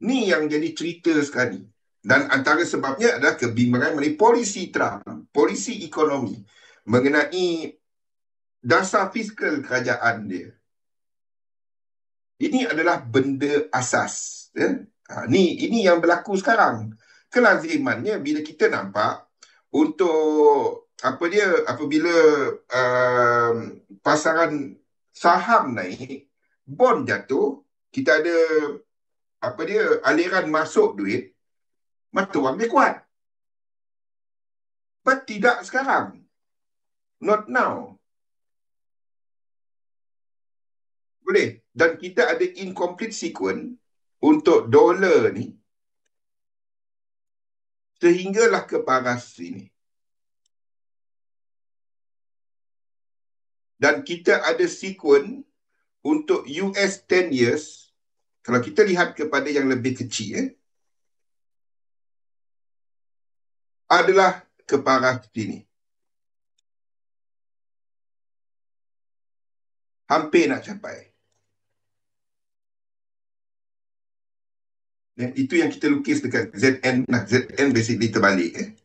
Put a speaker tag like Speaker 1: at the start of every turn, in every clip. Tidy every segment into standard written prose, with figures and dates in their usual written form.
Speaker 1: Ni yang jadi cerita sekarang ni. Dan antara sebabnya adalah kebimbangan mengenai polisi Trump, polisi ekonomi, mengenai dasar fiskal kerajaan dia. Ini adalah benda asas. Ya? Ini yang berlaku sekarang. Kelazimannya bila kita nampak untuk apabila pasaran saham naik, bond jatuh, kita ada aliran masuk duit, mata wang dia kuat. But tidak sekarang. Not now. Boleh. Dan kita ada incomplete sequence untuk dolar ni sehinggalah ke paras ini. Dan kita ada sequence untuk US 10 years. Kalau kita lihat kepada yang lebih kecil, adalah ke paras sini. Hampir nak capai. Itu yang kita lukis dekat ZN. ZN basically terbalik.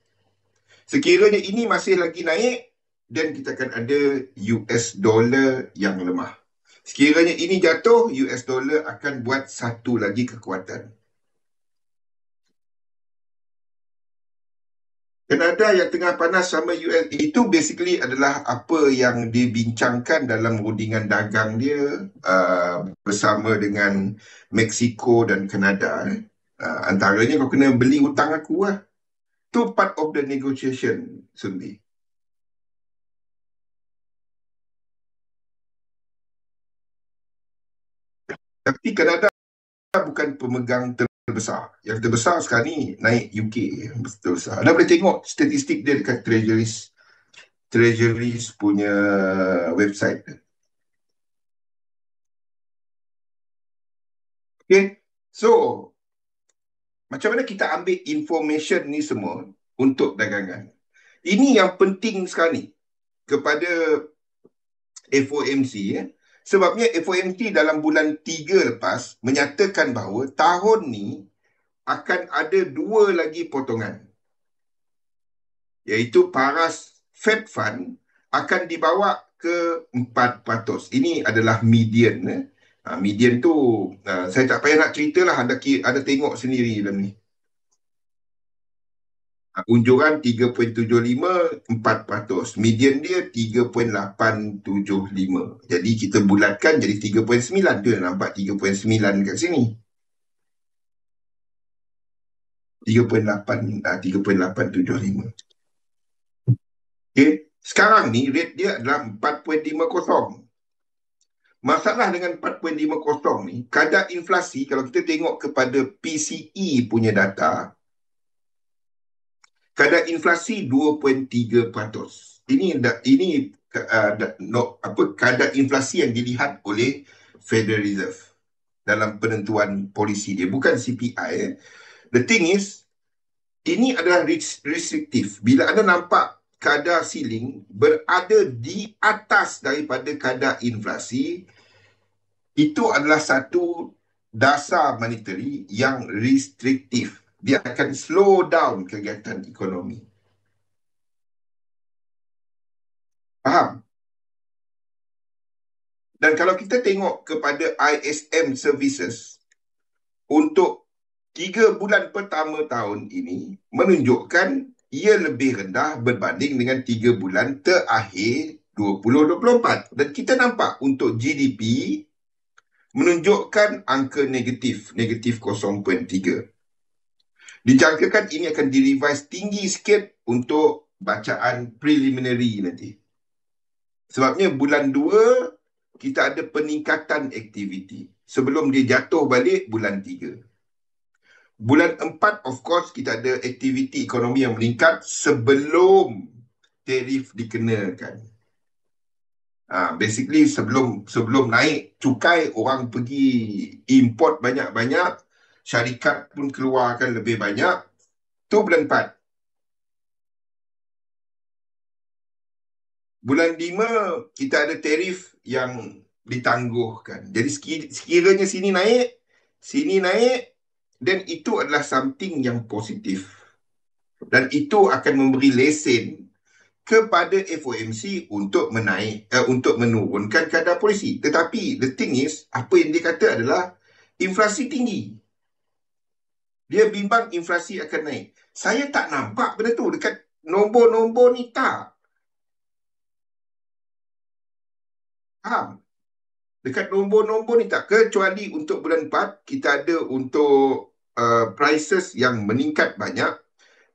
Speaker 1: Sekiranya ini masih lagi naik, dan kita akan ada US dollar yang lemah. Sekiranya ini jatuh, US dollar akan buat satu lagi kekuatan. Kanada yang tengah panas sama US, itu basically adalah apa yang dibincangkan dalam rundingan dagang dia bersama dengan Mexico dan Kanada. Antaranya kau kena beli hutang aku lah. Itu part of the negotiation, Sunbi. Tapi Kanada bukan pemegang terbesar. Yang terbesar sekarang ni naik UK. Terbesar. Anda boleh tengok statistik dia dekat Treasuries punya website. Okay. So, macam mana kita ambil information ni semua untuk dagangan? Ini yang penting sekarang ni kepada FOMC. Sebabnya FOMC dalam bulan 3 lepas menyatakan bahawa tahun ni akan ada 2 lagi potongan. Iaitu paras Fed Fund akan dibawa ke 4%. Ini adalah median. Median tu saya tak payah nak cerita lah, ada tengok sendiri dalam ni. Unjuran 3.75, 4%. Median dia 3.875. Jadi kita bulatkan jadi 3.9. Tu nampak 3.9 kat sini. 3.875. Okay. Sekarang ni rate dia adalah 4.50. Masalah dengan 4.50 ni, kadar inflasi, kalau kita tengok kepada PCE punya data, kadar inflasi 2.3%. Ini kadar inflasi yang dilihat oleh Federal Reserve dalam penentuan polisi dia, bukan CPI. The thing is, ini adalah restriktif. Bila anda nampak kadar ceiling berada di atas daripada kadar inflasi, itu adalah satu dasar monetary yang restriktif. Dia akan slow down kegiatan ekonomi. Faham? Dan kalau kita tengok kepada ISM Services, untuk 3 bulan pertama tahun ini menunjukkan ia lebih rendah berbanding dengan 3 bulan terakhir 2024. Dan kita nampak untuk GDP menunjukkan angka negatif 0.3. Dijangkakan ini akan direvise tinggi sikit untuk bacaan preliminary nanti. Sebabnya bulan 2 kita ada peningkatan aktiviti sebelum dia jatuh balik bulan 3. Bulan 4, of course, kita ada aktiviti ekonomi yang meningkat sebelum tarif dikenakan. Basically, sebelum naik cukai, orang pergi import banyak-banyak, syarikat pun keluarkan lebih banyak. Itu bulan 4. Bulan 5, kita ada tarif yang ditangguhkan. Jadi sekiranya sini naik, dan itu adalah something yang positif. Dan itu akan memberi lesen kepada FOMC untuk untuk menurunkan kadar polisi. Tetapi the thing is, apa yang dia kata adalah inflasi tinggi. Dia bimbang inflasi akan naik. Saya tak nampak benda tu dekat nombor-nombor ni, tak. Faham? Dekat nombor-nombor ni tak. Kecuali untuk bulan 4, kita ada untuk prices yang meningkat banyak.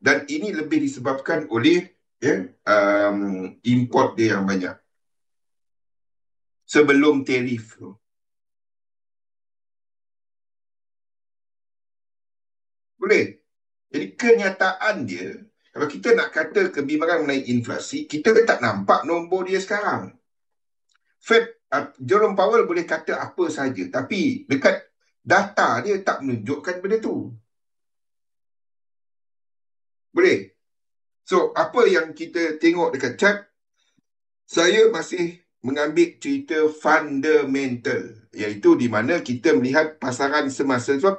Speaker 1: Dan ini lebih disebabkan oleh import dia yang banyak. Sebelum tarif tu. Boleh. Jadi kenyataan dia, kalau kita nak kata kebimbangan mengenai inflasi, kita tak nampak nombor dia sekarang. Fed, Jerome Powell boleh kata apa saja, tapi dekat data dia tak menunjukkan benda tu. Boleh. So, apa yang kita tengok dekat chart, saya masih mengambil cerita fundamental, iaitu di mana kita melihat pasaran semasa. Sebab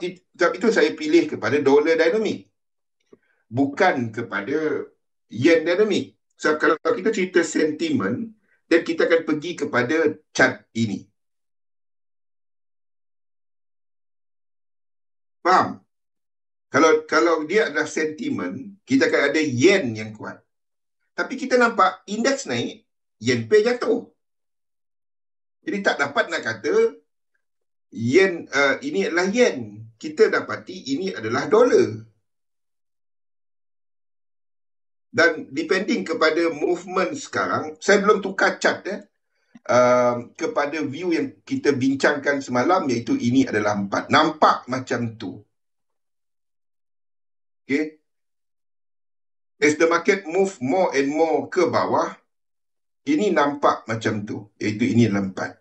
Speaker 1: itu saya pilih kepada dollar dynamic, bukan kepada yen dynamic. So, kalau kita cerita sentiment, dan kita akan pergi kepada chart ini. Faham? Kalau dia adalah sentiment, kita akan ada yen yang kuat. Tapi kita nampak indeks naik, yen pay jatuh. Jadi tak dapat nak kata yen ini adalah yen. Kita dapati ini adalah dolar. Dan depending kepada movement sekarang, saya belum tukar chart kepada view yang kita bincangkan semalam, iaitu ini adalah 4. Nampak macam tu. Okay. As the market move more and more ke bawah, ini nampak macam tu, iaitu ini adalah 4.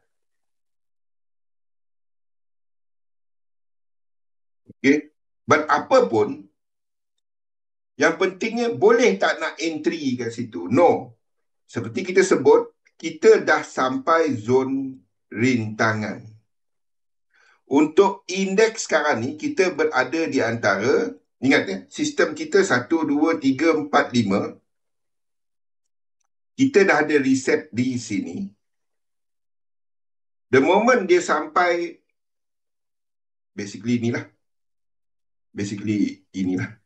Speaker 1: Okay. But apa pun, yang pentingnya boleh tak nak entry kat situ? No. Seperti kita sebut, kita dah sampai zon rintangan. Untuk indeks sekarang ni, kita berada di antara, ingat ya, sistem kita 1, 2, 3, 4, 5. Kita dah ada reset di sini. The moment dia sampai, basically inilah.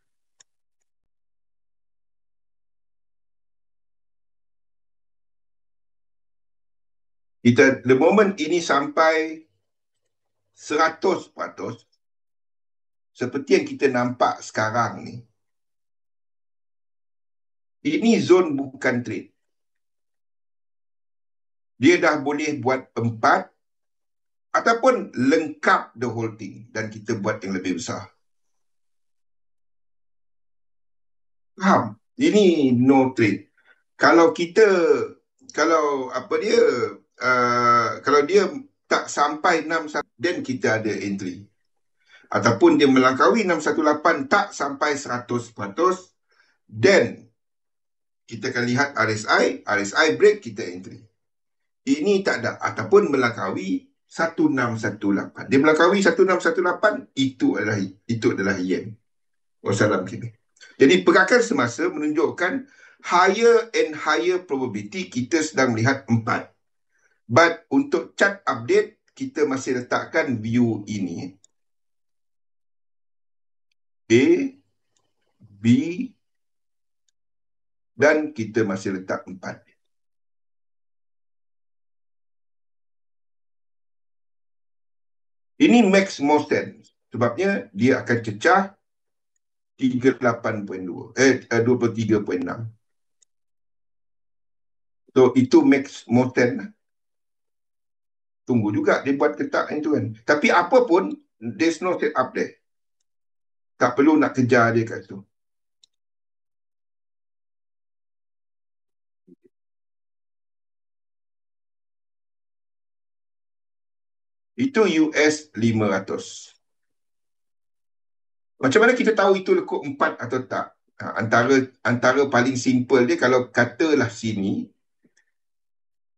Speaker 1: The moment ini sampai 100%, seperti yang kita nampak sekarang ni, ini zon bukan trade. Dia dah boleh buat 4 ataupun lengkap the whole thing dan kita buat yang lebih besar. Faham? Ini no trade. Kalau dia tak sampai 61, then kita ada entry. Ataupun dia melangkaui 618 tak sampai 100%, then kita akan lihat RSI break, kita entry. Ini tak ada. Ataupun melangkaui 1618. Dia melangkaui 1618, itu adalah yen. Wassalamualaikum. Jadi pergerakan semasa menunjukkan higher and higher probability kita sedang melihat 4. But untuk chart update, kita masih letakkan view ini. A, B, dan kita masih letak 4. Ini makes more sense. Sebabnya dia akan cecah 23.6. So itu makes more sense. Tunggu juga dia buat ketak itu kan. Tapi apa pun, there's no set up there. Tak perlu nak kejar dia kat situ. Itu US 500. Macam mana kita tahu itu lekuk 4 atau tak? Antara paling simple dia, kalau katalah sini,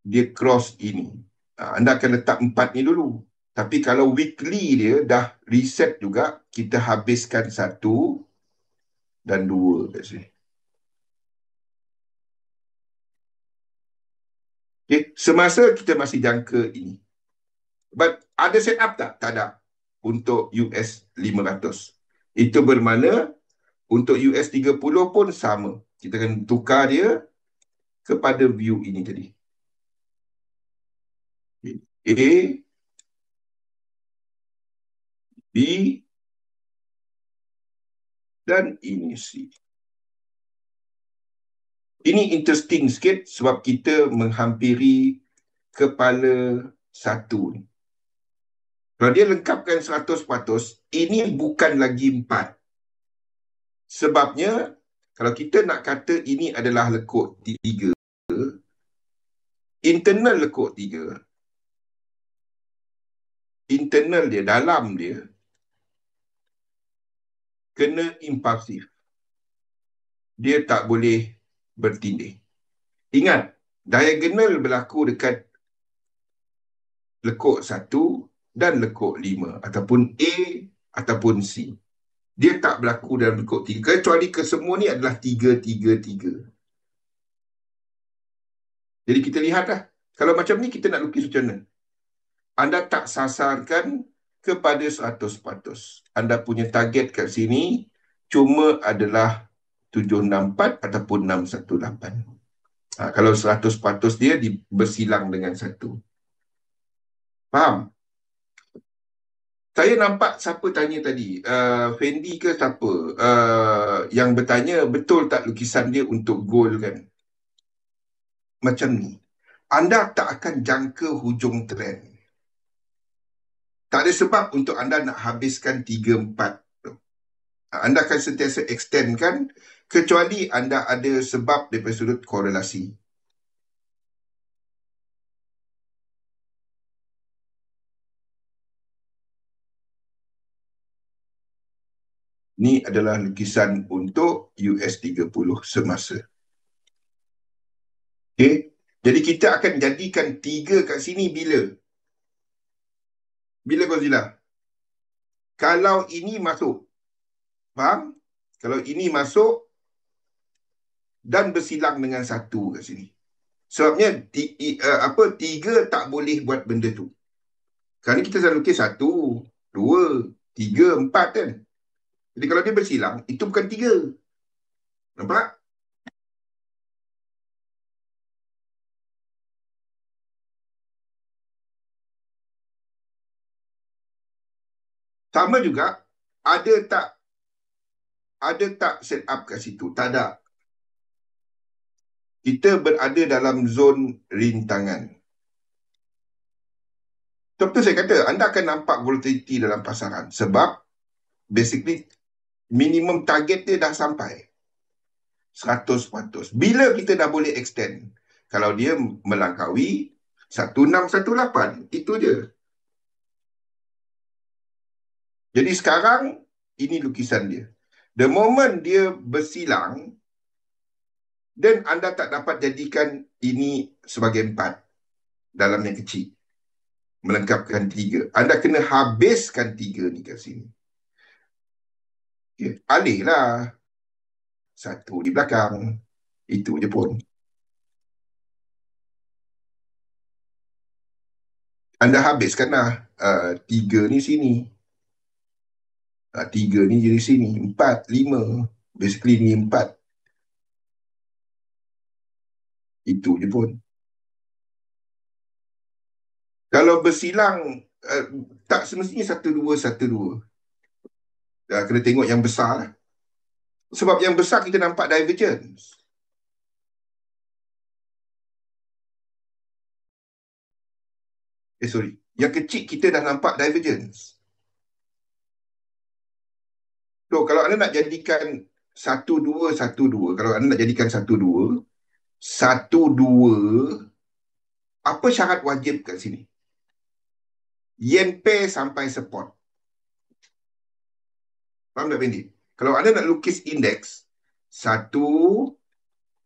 Speaker 1: dia cross ini. Anda akan letak 4 ni dulu. Tapi kalau weekly dia dah reset juga, kita habiskan 1 dan 2 kat sini. Okay. Semasa kita masih jangka ini. But ada set up tak? Tak ada. Untuk US 500. Itu bermakna untuk US 30 pun sama. Kita akan tukar dia kepada view ini tadi. A, B, dan ini C. Ini interesting sikit sebab kita menghampiri kepala 1 ni. Kalau dia lengkapkan 100%, ini bukan lagi 4. Sebabnya, kalau kita nak kata ini adalah lekuk 3, internal lekuk 3, internal dia, dalam dia, kena impulsif. Dia tak boleh bertindih. Ingat, diagonal berlaku dekat lekuk 1 dan lekuk 5 ataupun A ataupun C. Dia tak berlaku dalam lekuk 3 kecuali kesemua ni adalah 3, 3, 3. Jadi kita lihatlah. Kalau macam ni kita nak lukis macam mana? Anda tak sasarkan kepada 100%. Anda punya target kat sini cuma adalah 764 ataupun 618. Kalau 100% dia bersilang dengan 1. Faham? Saya nampak siapa tanya tadi, Fendi ke siapa, yang bertanya betul tak lukisan dia untuk goal kan? Macam ni. Anda tak akan jangka hujung trend. Tak ada sebab untuk anda nak habiskan 3-4. Anda akan sentiasa extendkan kecuali anda ada sebab daripada sudut korelasi. Ini adalah lukisan untuk US 30 semasa. Okay. Jadi kita akan jadikan 3 kat sini bila? Bila Godzilla? Kalau ini masuk. Faham? Kalau ini masuk dan bersilang dengan 1 kat sini. Sebabnya 3 tak boleh buat benda tu. Sekarang ni kita selalu lukis 1, 2, 3, 4 kan. Jadi kalau dia bersilang, itu bukan 3. Nampak? Sama juga, ada tak set up kat situ? Tak ada. Kita berada dalam zon rintangan. Betul saya kata, anda akan nampak volatility dalam pasaran. Sebab, basically, minimum target dia dah sampai. 100%. Bila kita dah boleh extend? Kalau dia melangkaui 1618, itu je. Jadi sekarang, ini lukisan dia. The moment dia bersilang, dan anda tak dapat jadikan ini sebagai 4 dalam yang kecil. Melengkapkan 3. Anda kena habiskan 3 ni kat sini. Okay. Alihlah 1 di belakang. Itu je pun. Anda habiskanlah 3 ni sini. 3 ni jadi sini. 4, 5. Basically ni 4. Itu je pun. Kalau bersilang, tak semestinya 1-2, 1-2. Kena tengok yang besar lah. Sebab yang besar kita nampak divergence. Sorry. Yang kecil kita dah nampak divergence. So, kalau anda nak jadikan 1-2, 1-2, kalau anda nak jadikan 1-2, 1-2, apa syarat wajib kat sini? Yen pair sampai support. Faham tak, Fendi? Kalau anda nak lukis indeks, 1, 2,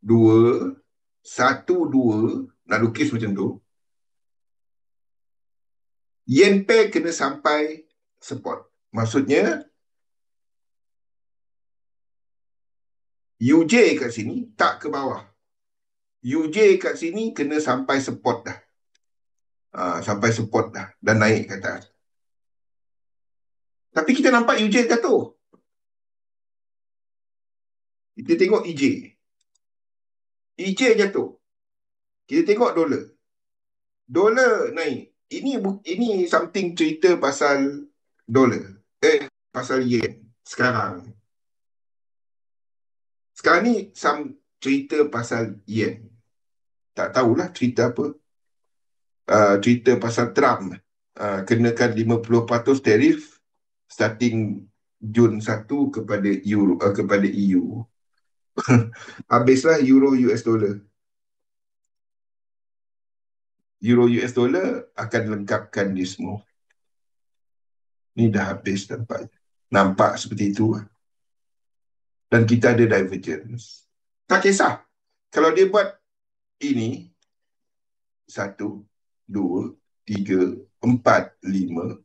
Speaker 1: 1, 2, nak lukis macam tu, Yen pair kena sampai support. Maksudnya, UJ kat sini tak ke bawah. UJ kat sini kena sampai support dah. Sampai support dah. Dan naik ke atas. Tapi kita nampak UJ jatuh. Kita tengok EJ. EJ jatuh. Kita tengok dolar. Dolar naik. Ini something cerita pasal dolar. Pasal yen. Sekarang. Sekarang ni cerita pasal yen. Tak tahulah cerita apa. Cerita pasal Trump. Kenakan 50% tarif starting Jun 1 kepada kepada EU. Habislah euro US dollar. Euro US dollar akan lengkapkan dia semua. Ni dah habis tampaknya. Nampak seperti itu. Dan kita ada divergence. Tak kisah. Kalau dia buat ini, 1, 2, 3, 4, 5.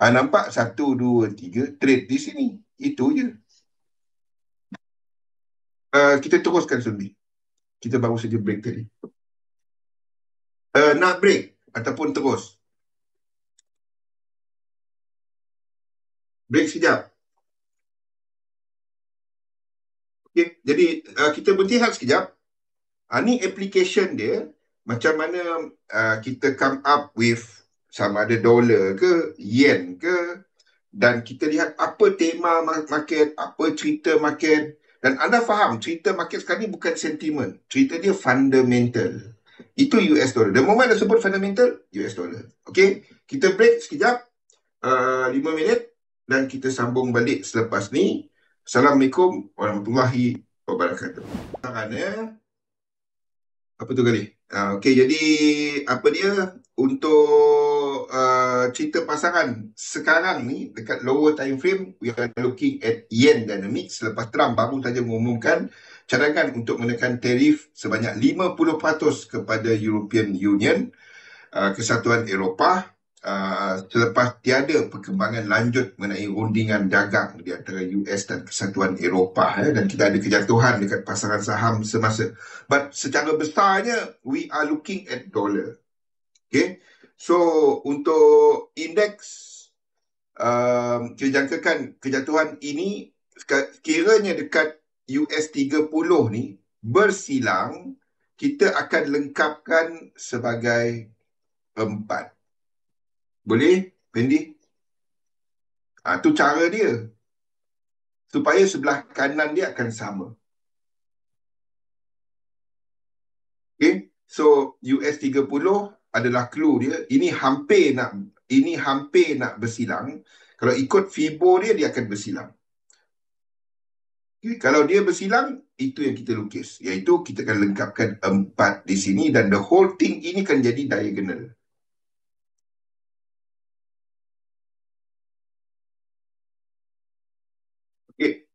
Speaker 1: Nampak 1, 2, 3 trade di sini. Itu je. Kita teruskan Sunbi. Kita baru saja break tadi. Nak break ataupun terus? Break sekejap. Okay. Jadi kita berhenti sekejap. Ni application dia. Macam mana kita come up with sama ada dolar ke, yen ke. Dan kita lihat apa tema market, apa cerita market. Dan anda faham, cerita market sekarang ni bukan sentiment. Cerita dia fundamental. Itu US dollar. The moment dah sebut fundamental, US dollar. Okay, kita break sekejap. 5 minit. Dan kita sambung balik selepas ni. Assalamualaikum warahmatullahi wabarakatuh. Apa tu kali? Okey, jadi apa dia untuk cerita pasaran sekarang ni dekat lower time frame, we are looking at yen dynamics selepas Trump baru saja mengumumkan cadangan untuk menekan tarif sebanyak 50% kepada European Union, Kesatuan Eropah, selepas tiada perkembangan lanjut mengenai rundingan dagang di antara US dan Kesatuan Eropah, dan kita ada kejatuhan dekat pasaran saham semasa. But secara besarnya we are looking at dollar. Okay, so untuk indeks kita jangkakan kejatuhan ini kiranya dekat US 30 ni bersilang, kita akan lengkapkan sebagai 4. Boleh, Fendi? Tu cara dia. Supaya sebelah kanan dia akan sama. Okay. So, US 30 adalah clue dia. Ini hampir nak bersilang. Kalau ikut Fibo dia akan bersilang. Okay. Kalau dia bersilang, itu yang kita lukis. Iaitu kita akan lengkapkan 4 di sini. Dan the whole thing ini akan jadi diagonal. Okay.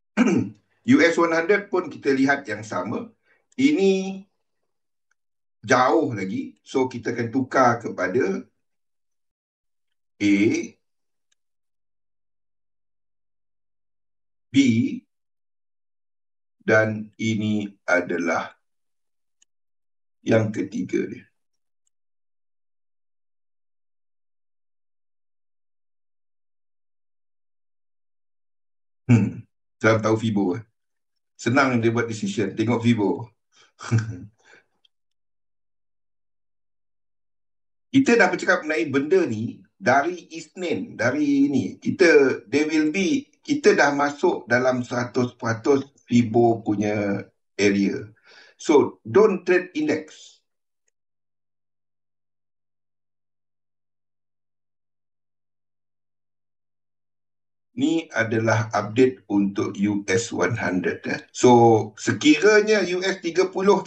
Speaker 1: US 100 pun kita lihat yang sama. Ini jauh lagi. So, kita akan tukar kepada A, B, dan ini adalah yang ketiga dia. Saya tahu Fibo. Senang dia buat decision. Tengok Fibo. Kita dah bercakap mengenai benda ni dari Isnin, dari ini. Kita dah masuk dalam 100% Fibo punya area. So, don't trade index. Ni adalah update untuk US 100. So, sekiranya US 30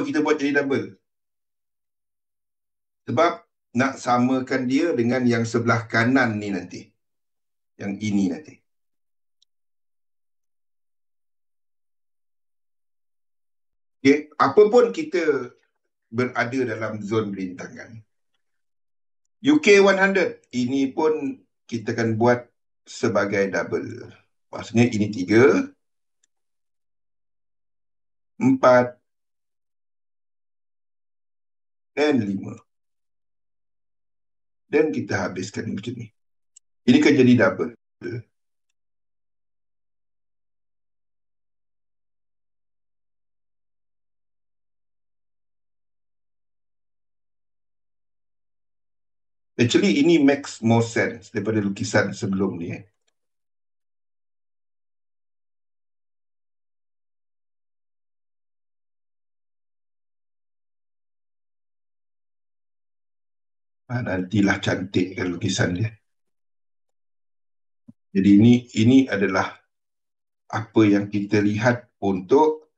Speaker 1: kita buat jadi double? Sebab nak samakan dia dengan yang sebelah kanan ni nanti. Yang ini nanti. Okay. Apapun kita berada dalam zon rintangan. UK 100, ini pun kita akan buat sebagai double. Maksudnya ini 3, 4, dan 5. Dan kita habiskan macam ni. Ini kan jadi double. Actually, ini makes more sense daripada lukisan sebelum ni. Nantilah cantik kan lukisan dia. Jadi ini adalah apa yang kita lihat untuk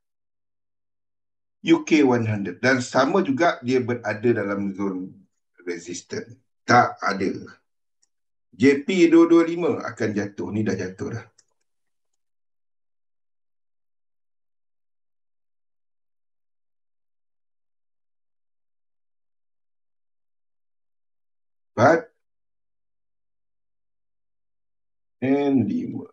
Speaker 1: UK 100. Dan sama juga dia berada dalam zon resistant. Tak ada. JP 225 akan jatuh. Ni dah jatuh dah. Empat dan 5.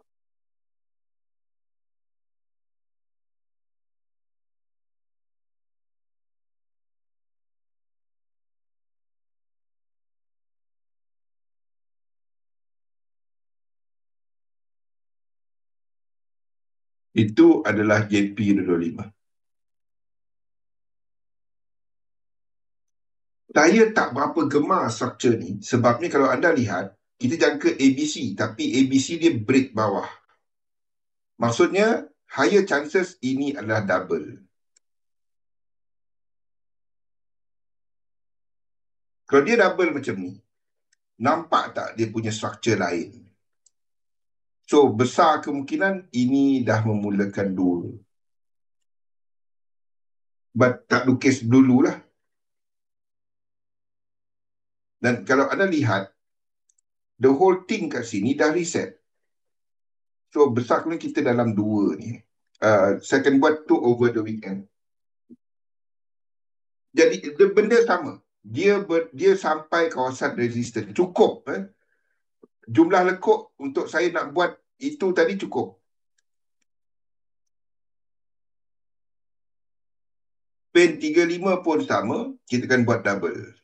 Speaker 1: Itu adalah JP 225. Saya tak berapa gemar struktur ni. Sebabnya kalau anda lihat, kita jangka ABC. Tapi ABC dia break bawah. Maksudnya, higher chances ini adalah double. Kalau dia double macam ni, nampak tak dia punya struktur lain? So, besar kemungkinan ini dah memulakan 2. But tak lukis dulu lah. Dan kalau anda lihat, the whole thing kat sini dah reset. So, besar kemungkinan kita dalam 2 ni. Saya akan buat tu over the weekend. Jadi, benda sama. Dia sampai kawasan resistant. Cukup. Jumlah lekuk untuk saya nak buat itu tadi cukup. Pen 35 pun sama, kita akan buat double.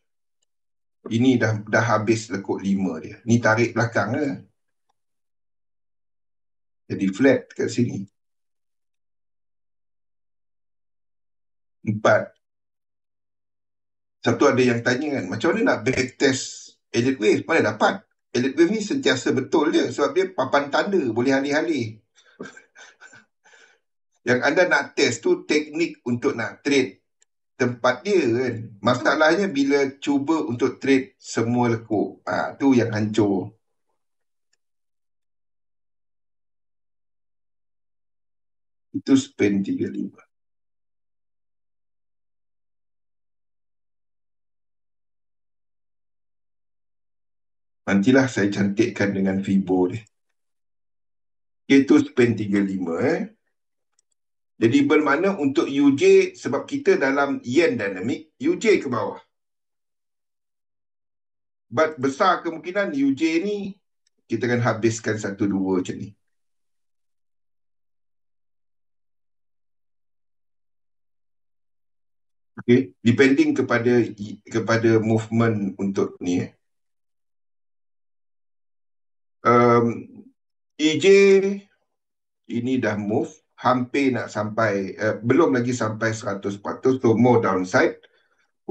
Speaker 1: Ini dah habis lekuk 5 dia. Ni tarik belakang lah. Jadi flat kat sini. 4. Satu ada yang tanya kan, macam mana nak backtest Elliott Wave? Mana dapat? Elliott Wave ni sentiasa betul je sebab dia papan tanda, boleh halih-halih. Yang anda nak test tu teknik untuk nak trade tempat dia kan. Masalahnya bila cuba untuk trade semua lekuk, tu yang hancur. Itu span 35. Nantilah saya cantikkan dengan Fibo dia. Itu span 35 Jadi bermakna untuk UJ, sebab kita dalam yen dynamic, UJ ke bawah. But besar kemungkinan UJ ni kita akan habiskan 1-2 macam ni. Okay, depending kepada movement untuk ni. EJ ini dah move, hampir nak sampai, belum lagi sampai 100%, so more downside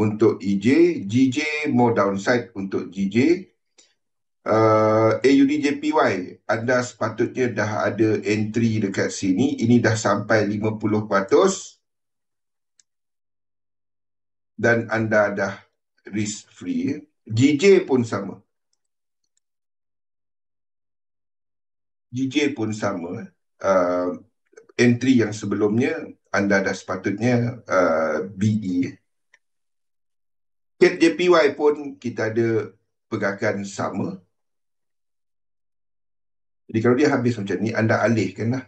Speaker 1: untuk EJ, GJ more downside untuk GJ. AUDJPY, anda sepatutnya dah ada entry dekat sini, ini dah sampai 50%, dan anda dah risk free. GJ pun sama. GJ pun sama. Entry yang sebelumnya anda dah sepatutnya BE. Cat JPY pun kita ada pergerakan sama. Jadi kalau dia habis macam ni, anda alihkanlah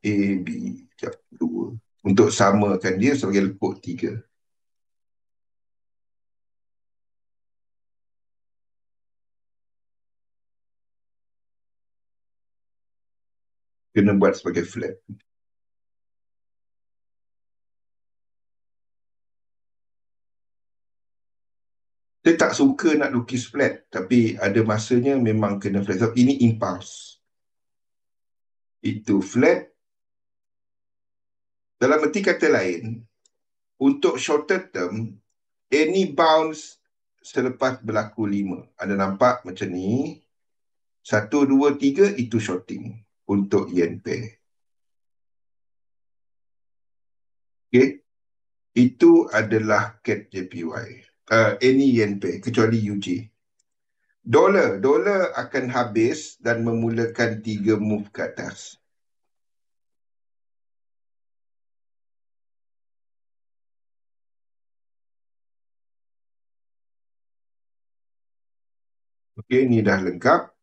Speaker 1: A, B, sekejap, 2. Untuk samakan dia sebagai lekuk 3. Kena buat sebagai flat. Saya tak suka nak lukis flat, tapi ada masanya memang kena flat. Sebab ini impulse. Itu flat. Dalam erti kata lain, untuk shorter term, any bounce selepas berlaku 5. Anda nampak macam ni. 1, 2, 3 itu shorting untuk yen pair. Okay. Itu adalah CAD JPY. Any yen pair, kecuali UJ. Dolar akan habis dan memulakan 3 move ke atas. Okey, ni dah lengkap.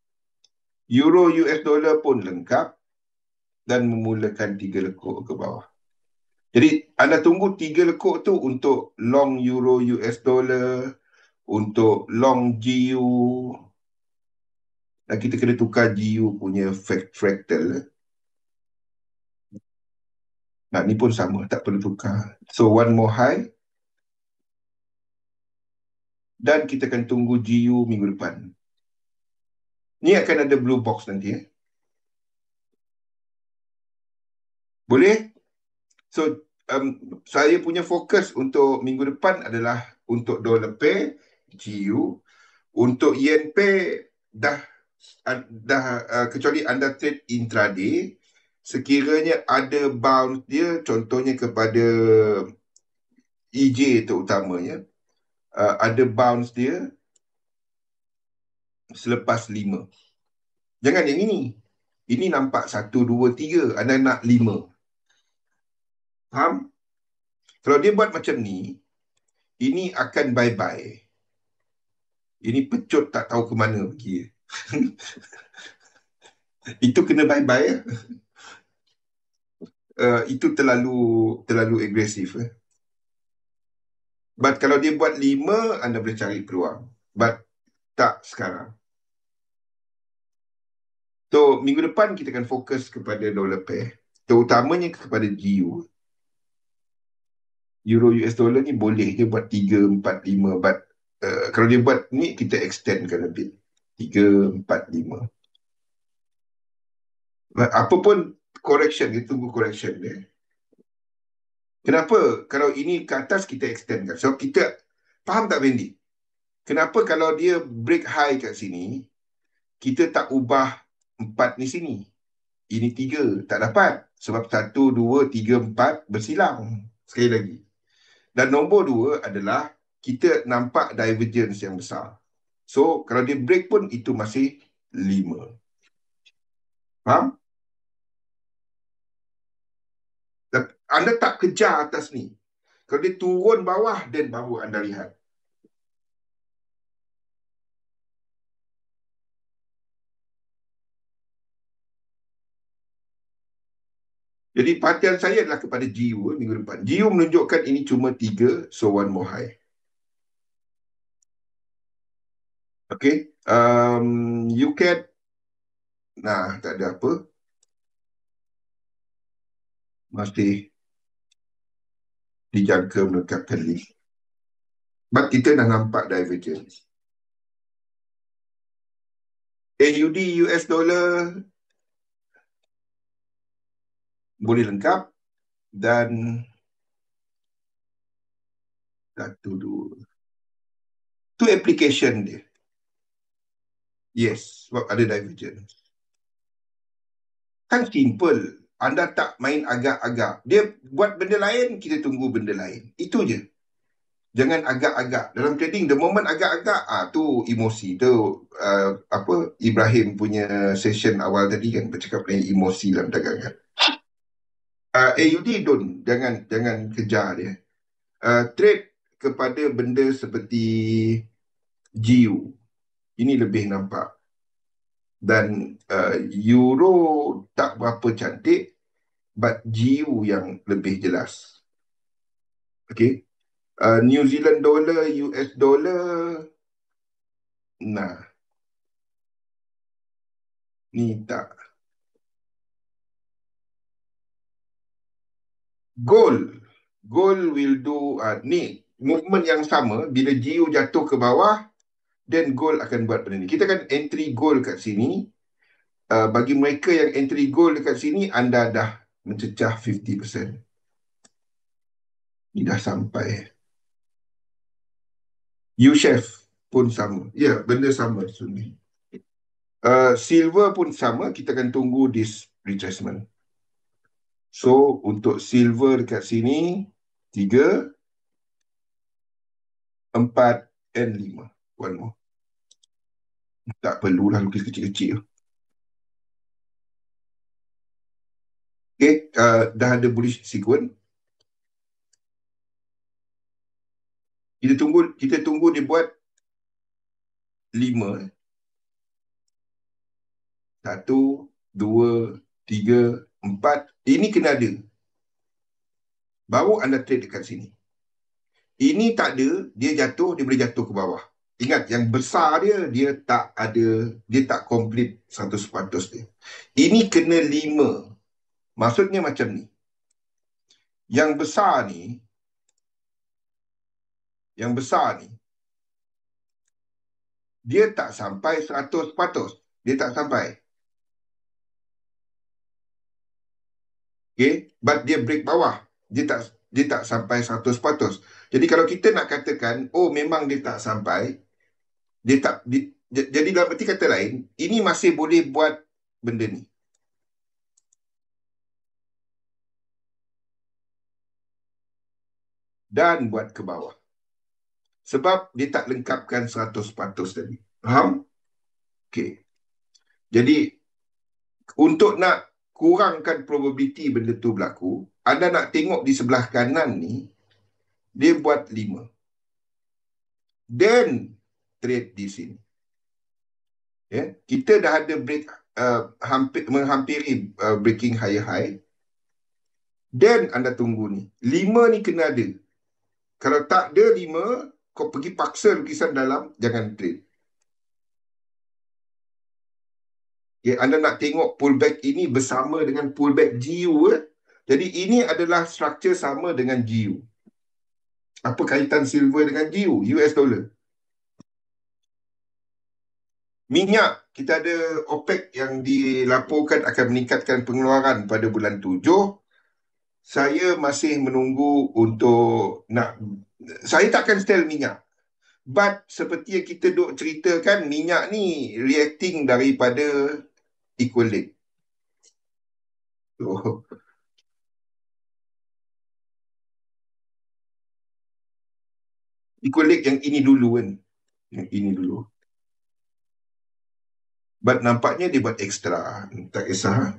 Speaker 1: Euro US dollar pun lengkap dan memulakan 3 lekuk ke bawah. Jadi anda tunggu 3 lekuk tu untuk long Euro US dollar, untuk long GU. Dan kita kena tukar GU punya fractal. Nah, ni pun sama, tak perlu tukar. So one more high. Dan kita akan tunggu GU minggu depan. Ni akan ada blue box nanti. Boleh? So, saya punya fokus untuk minggu depan adalah untuk dollar pair, GU. Untuk yen pair, kecuali anda trade intraday, sekiranya ada bounce dia, contohnya kepada EJ terutamanya, ada bounce dia selepas 5. Jangan yang ini. Ini nampak 1, 2, 3. Anda nak 5. Faham? Kalau dia buat macam ni, ini akan bye-bye. Ini pecut tak tahu ke mana pergi. Itu kena bye-bye. Itu terlalu agresif. But kalau dia buat 5, anda boleh cari peluang. But tak sekarang. So, minggu depan kita akan fokus kepada dollar pair. Terutamanya kepada GU. Euro US dollar ni boleh je buat 3, 4, 5. But kalau dia buat ni, kita extendkan lebih. 3, 4, 5. Apa pun correction, kita tunggu correction dia. Kenapa? Kalau ini ke atas, kita extendkan. So, kita faham tak, Wendy? Kenapa kalau dia break high kat sini, kita tak ubah 4 ni sini? Ini 3, tak dapat. Sebab 1, 2, 3, 4 bersilang. Sekali lagi. Dan nombor 2 adalah kita nampak divergence yang besar. So, kalau dia break pun, itu masih 5. Faham? Anda tak kejar atas ni. Kalau dia turun bawah, dan baru anda lihat. Jadi perhatian saya adalah kepada GU minggu depan. GU menunjukkan ini cuma 3, so one more high. Okay. UCAD, nah, tak ada apa. Masih dijangka menekapkan ni. But kita dah nampak divergence. AUD US dollar boleh lengkap dan 1, 2. Tu application dia. Yes, sebab ada divergence. Kan simple. Anda tak main agak-agak. Dia buat benda lain, kita tunggu benda lain. Itu je. Jangan agak-agak. Dalam trading, the moment agak-agak, tu emosi. Tu Ibrahim punya session awal tadi kan bercakap dengan emosi dalam dagangan. AUD jangan kejar dia. Trade kepada benda seperti GU ini lebih nampak, dan euro tak berapa cantik, but GU yang lebih jelas. Okay. New Zealand dollar, US dollar, nah ni tak. Gold will do ni movement yang sama. Bila GU jatuh ke bawah, then gold akan buat benda ni. Kita kan entry gold kat sini. Bagi mereka yang entry gold dekat sini, anda dah mencecah 50%. Ni dah sampai. U-Chef pun sama. Ya, benda sama sini. Silver pun sama. Kita akan tunggu this retracement. So, untuk silver dekat sini, 3, 4, and 5. One more. Tak perlulah lukis kecil-kecil. Okay, dah ada bullish sequence. Kita tunggu dia buat 5. 1, 2, 3, 4. Ini kena ada. Baru anda trade dekat sini. Ini tak ada, dia jatuh, dia boleh jatuh ke bawah. Ingat, yang besar dia tak ada, dia tak complete 100% dia. Ini kena 5. Maksudnya macam ni. Yang besar ni, dia tak sampai 100%. Dia tak sampai. Okay, but dia break bawah. Dia tak sampai 100%. Jadi kalau kita nak katakan, oh memang dia tak sampai, jadi dalam arti kata lain, ini masih boleh buat benda ni. Dan buat ke bawah. Sebab dia tak lengkapkan 100% tadi. Faham? Okay. Jadi, untuk nak kurangkan probability benda tu berlaku, anda nak tengok di sebelah kanan ni, dia buat 5. Then, trade di sini. Yeah. Kita dah ada break, menghampiri breaking higher high. Then, anda tunggu ni. 5 ni kena ada. Kalau tak ada 5, kau pergi paksa lukisan dalam, jangan trade. Ya, anda nak tengok pullback ini bersama dengan pullback GU. Jadi ini adalah struktur sama dengan GU. Apa kaitan silver dengan GU? US dollar. Minyak, kita ada OPEC yang dilaporkan akan meningkatkan pengeluaran pada bulan 7. Saya masih menunggu untuk saya takkan sell minyak. But seperti yang kita duk ceritakan, minyak ni reacting daripada equilibrium. So, equilibrium yang ini dulu kan. Yang ini dulu. But nampaknya dia buat ekstra. Tak kisah.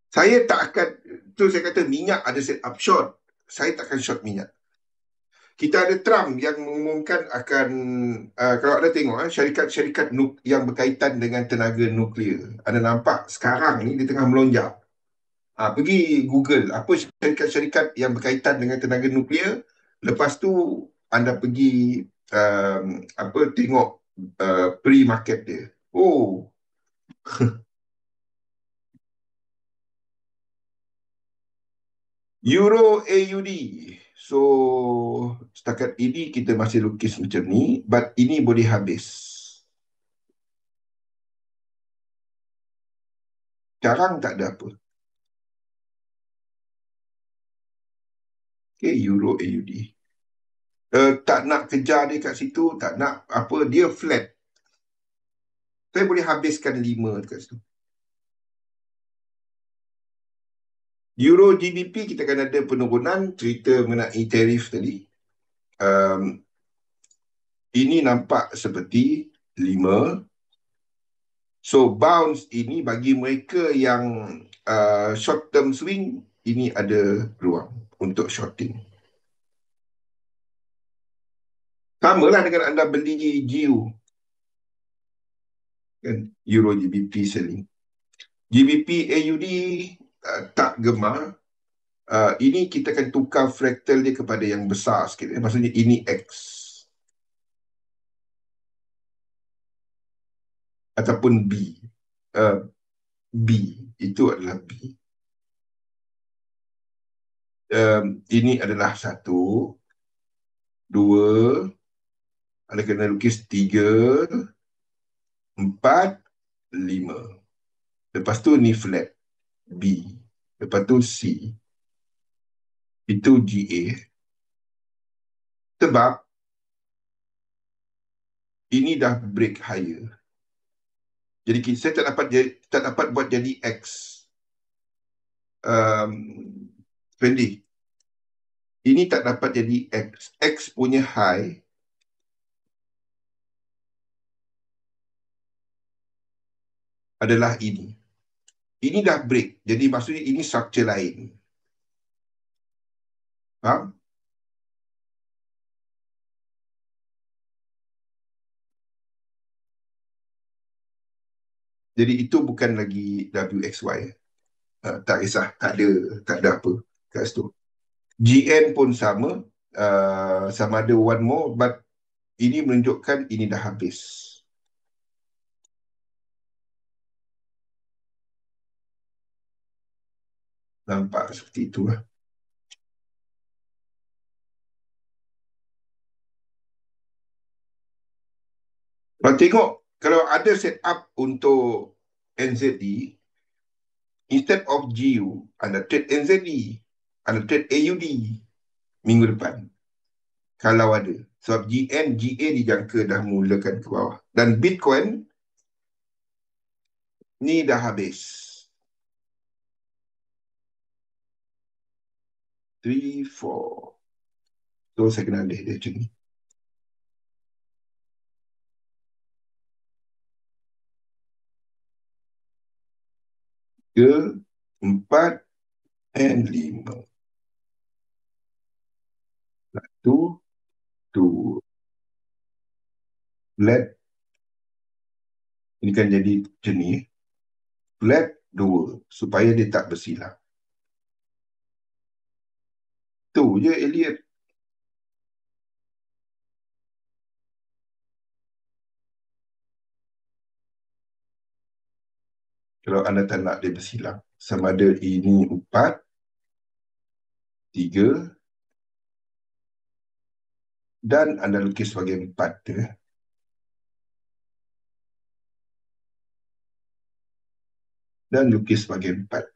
Speaker 1: Saya tak akan, tu saya kata minyak ada set up short. Saya tak akan short minyak. Kita ada Trump yang mengumumkan akan, kalau anda tengok, syarikat-syarikat yang berkaitan dengan tenaga nuklear. Anda nampak sekarang ni dia tengah melonjak. Pergi Google, apa syarikat-syarikat yang berkaitan dengan tenaga nuklear. Lepas tu, anda pergi tengok pre-market dia. Oh, Euro AUD. So, setakat ini kita masih lukis macam ni, but ini boleh habis. Sekarang tak ada apa. Okay, Euro AUD. Tak nak kejar dia kat situ, tak nak apa, dia flat. Saya boleh habiskan 5 dekat situ. Euro GBP kita akan ada penurunan, cerita mengenai tarif tadi. Ini nampak seperti 5. So bounce ini bagi mereka yang short term swing, ini ada ruang untuk shorting. Sama lah dengan anda beli GU, kan? Euro GBP selling. GBP AUD tak gemar. Ini kita akan tukar fraktal dia kepada yang besar sikit. Maksudnya ini X. Ataupun B. B. Itu adalah B. Ini adalah 1, 2, anda kena lukis 3, 4, 5. Lepas tu ni flat. B. Lepas tu C. Itu GA. Sebab ini dah break higher. Jadi saya tak dapat buat jadi X. Fendi. Ini tak dapat jadi X. X punya high adalah ini. Ini dah break. Jadi maksudnya ini structure lain. Faham? Jadi itu bukan lagi WXY. Tak kisah. Tak ada apa kat situ. GN pun sama. Sama ada one more. But ini menunjukkan ini dah habis. Nampak seperti itulah. Kalau tengok, kalau ada set up untuk NZD, instead of GU, anda trade NZD, anda trade AUD minggu depan. Kalau ada. Sebab GN, GA dijangka dah mulakan ke bawah. Dan Bitcoin, ni dah habis. 3, 4. So, saya kena alih dia macam ni. Ke 4 and 5. 1, 2. Flat. Ini kan jadi macam ni. Flat 2. Supaya dia tak bersilang. Tu je Elliot. Kalau anda tak nak dia bersilang. Sama ada ini 4, 3. Dan anda lukis sebagai 4 tu. Dan lukis sebagai 4.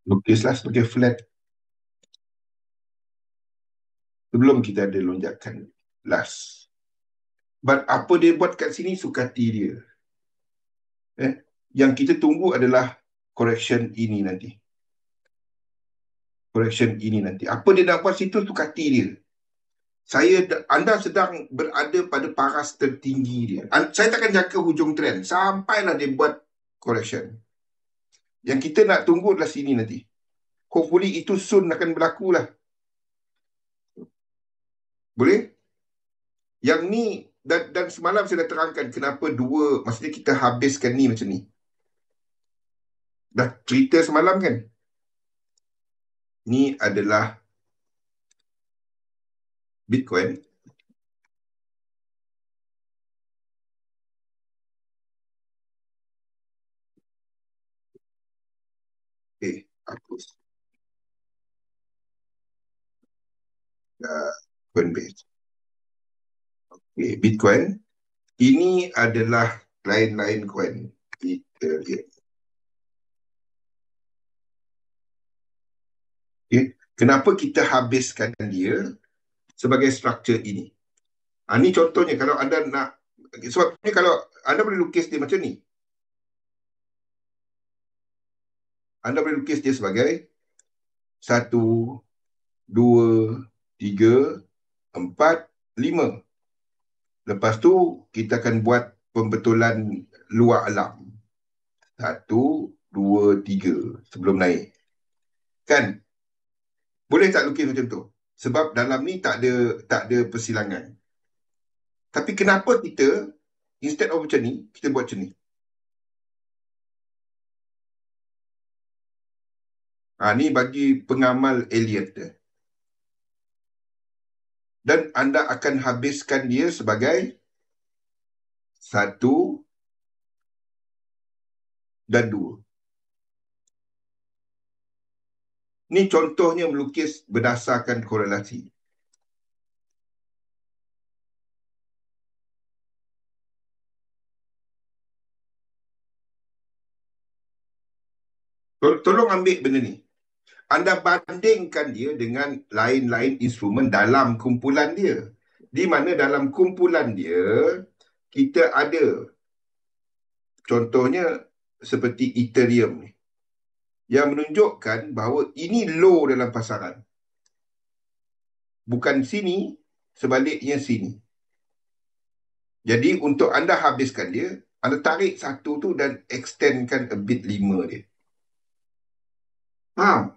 Speaker 1: Lukislah sebagai flat. Sebelum kita ada lonjakan last. But apa dia buat kat sini, suka hati dia. Yang kita tunggu adalah correction ini nanti. Correction ini nanti. Apa dia nak buat situ, suka hati dia. Anda sedang berada pada paras tertinggi dia. Saya takkan jangka hujung trend. Sampailah dia buat correction. Yang kita nak tunggu adalah sini nanti. Hopefully itu soon akan berlaku lah. Boleh? Yang ni, dan semalam saya dah terangkan kenapa maksudnya kita habiskan ni macam ni. Dah cerita semalam kan? Ni adalah Bitcoin. Hapus. Coinbase. Bitcoin. Ini adalah lain-lain coin. Kita lihat. Kenapa kita habiskan dia sebagai struktur ini? Ini contohnya kalau anda nak, sebabnya kalau anda boleh lukis dia macam ni. Anda boleh lukis dia sebagai 1, 2, 3, 4, 5. Lepas tu, kita akan buat pembetulan luar alam. 1, 2, 3 sebelum naik. Kan? Boleh tak lukis macam tu? Sebab dalam ni tak ada persilangan. Tapi kenapa kita, instead of macam ni, kita buat macam ni? Ni bagi pengamal Elliot. Dan anda akan habiskan dia sebagai 1 dan 2. Ni contohnya melukis berdasarkan korelasi. Tolong ambil benda ni. Anda bandingkan dia dengan lain-lain instrumen dalam kumpulan dia. Di mana dalam kumpulan dia, kita ada contohnya seperti Ethereum ni, yang menunjukkan bahawa ini low dalam pasaran. Bukan sini, sebaliknya sini. Jadi untuk anda habiskan dia, anda tarik satu tu dan extendkan a bit 5 dia. Faham?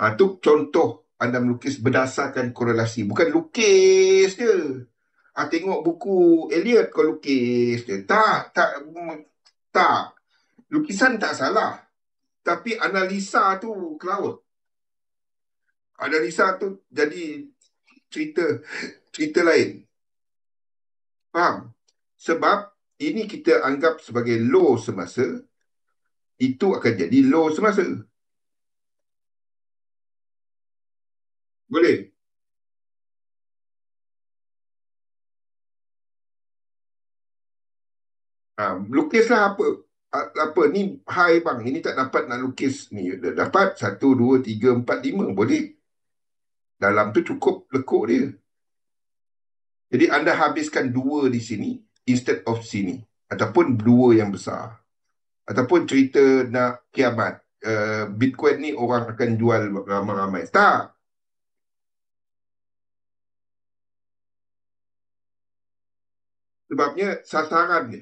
Speaker 1: Tu contoh anda melukis berdasarkan korelasi. Bukan lukis je. Tengok buku Elliot kau lukis je. Tak. Lukisan tak salah. Tapi analisa tu kelawat. Analisa tu jadi cerita lain. Faham? Sebab ini kita anggap sebagai low semasa, itu akan jadi low semasa. Boleh? Lukislah apa ni high bang, ini tak dapat nak lukis ni. Dapat 1, 2, 3, 4, 5. Boleh. Dalam tu cukup lekuk dia. Jadi anda habiskan 2 di sini instead of sini. Ataupun 2 yang besar. Ataupun cerita nak kiamat. Bitcoin ni orang akan jual ramai-ramai. Tak. Sebabnya sasaran dia.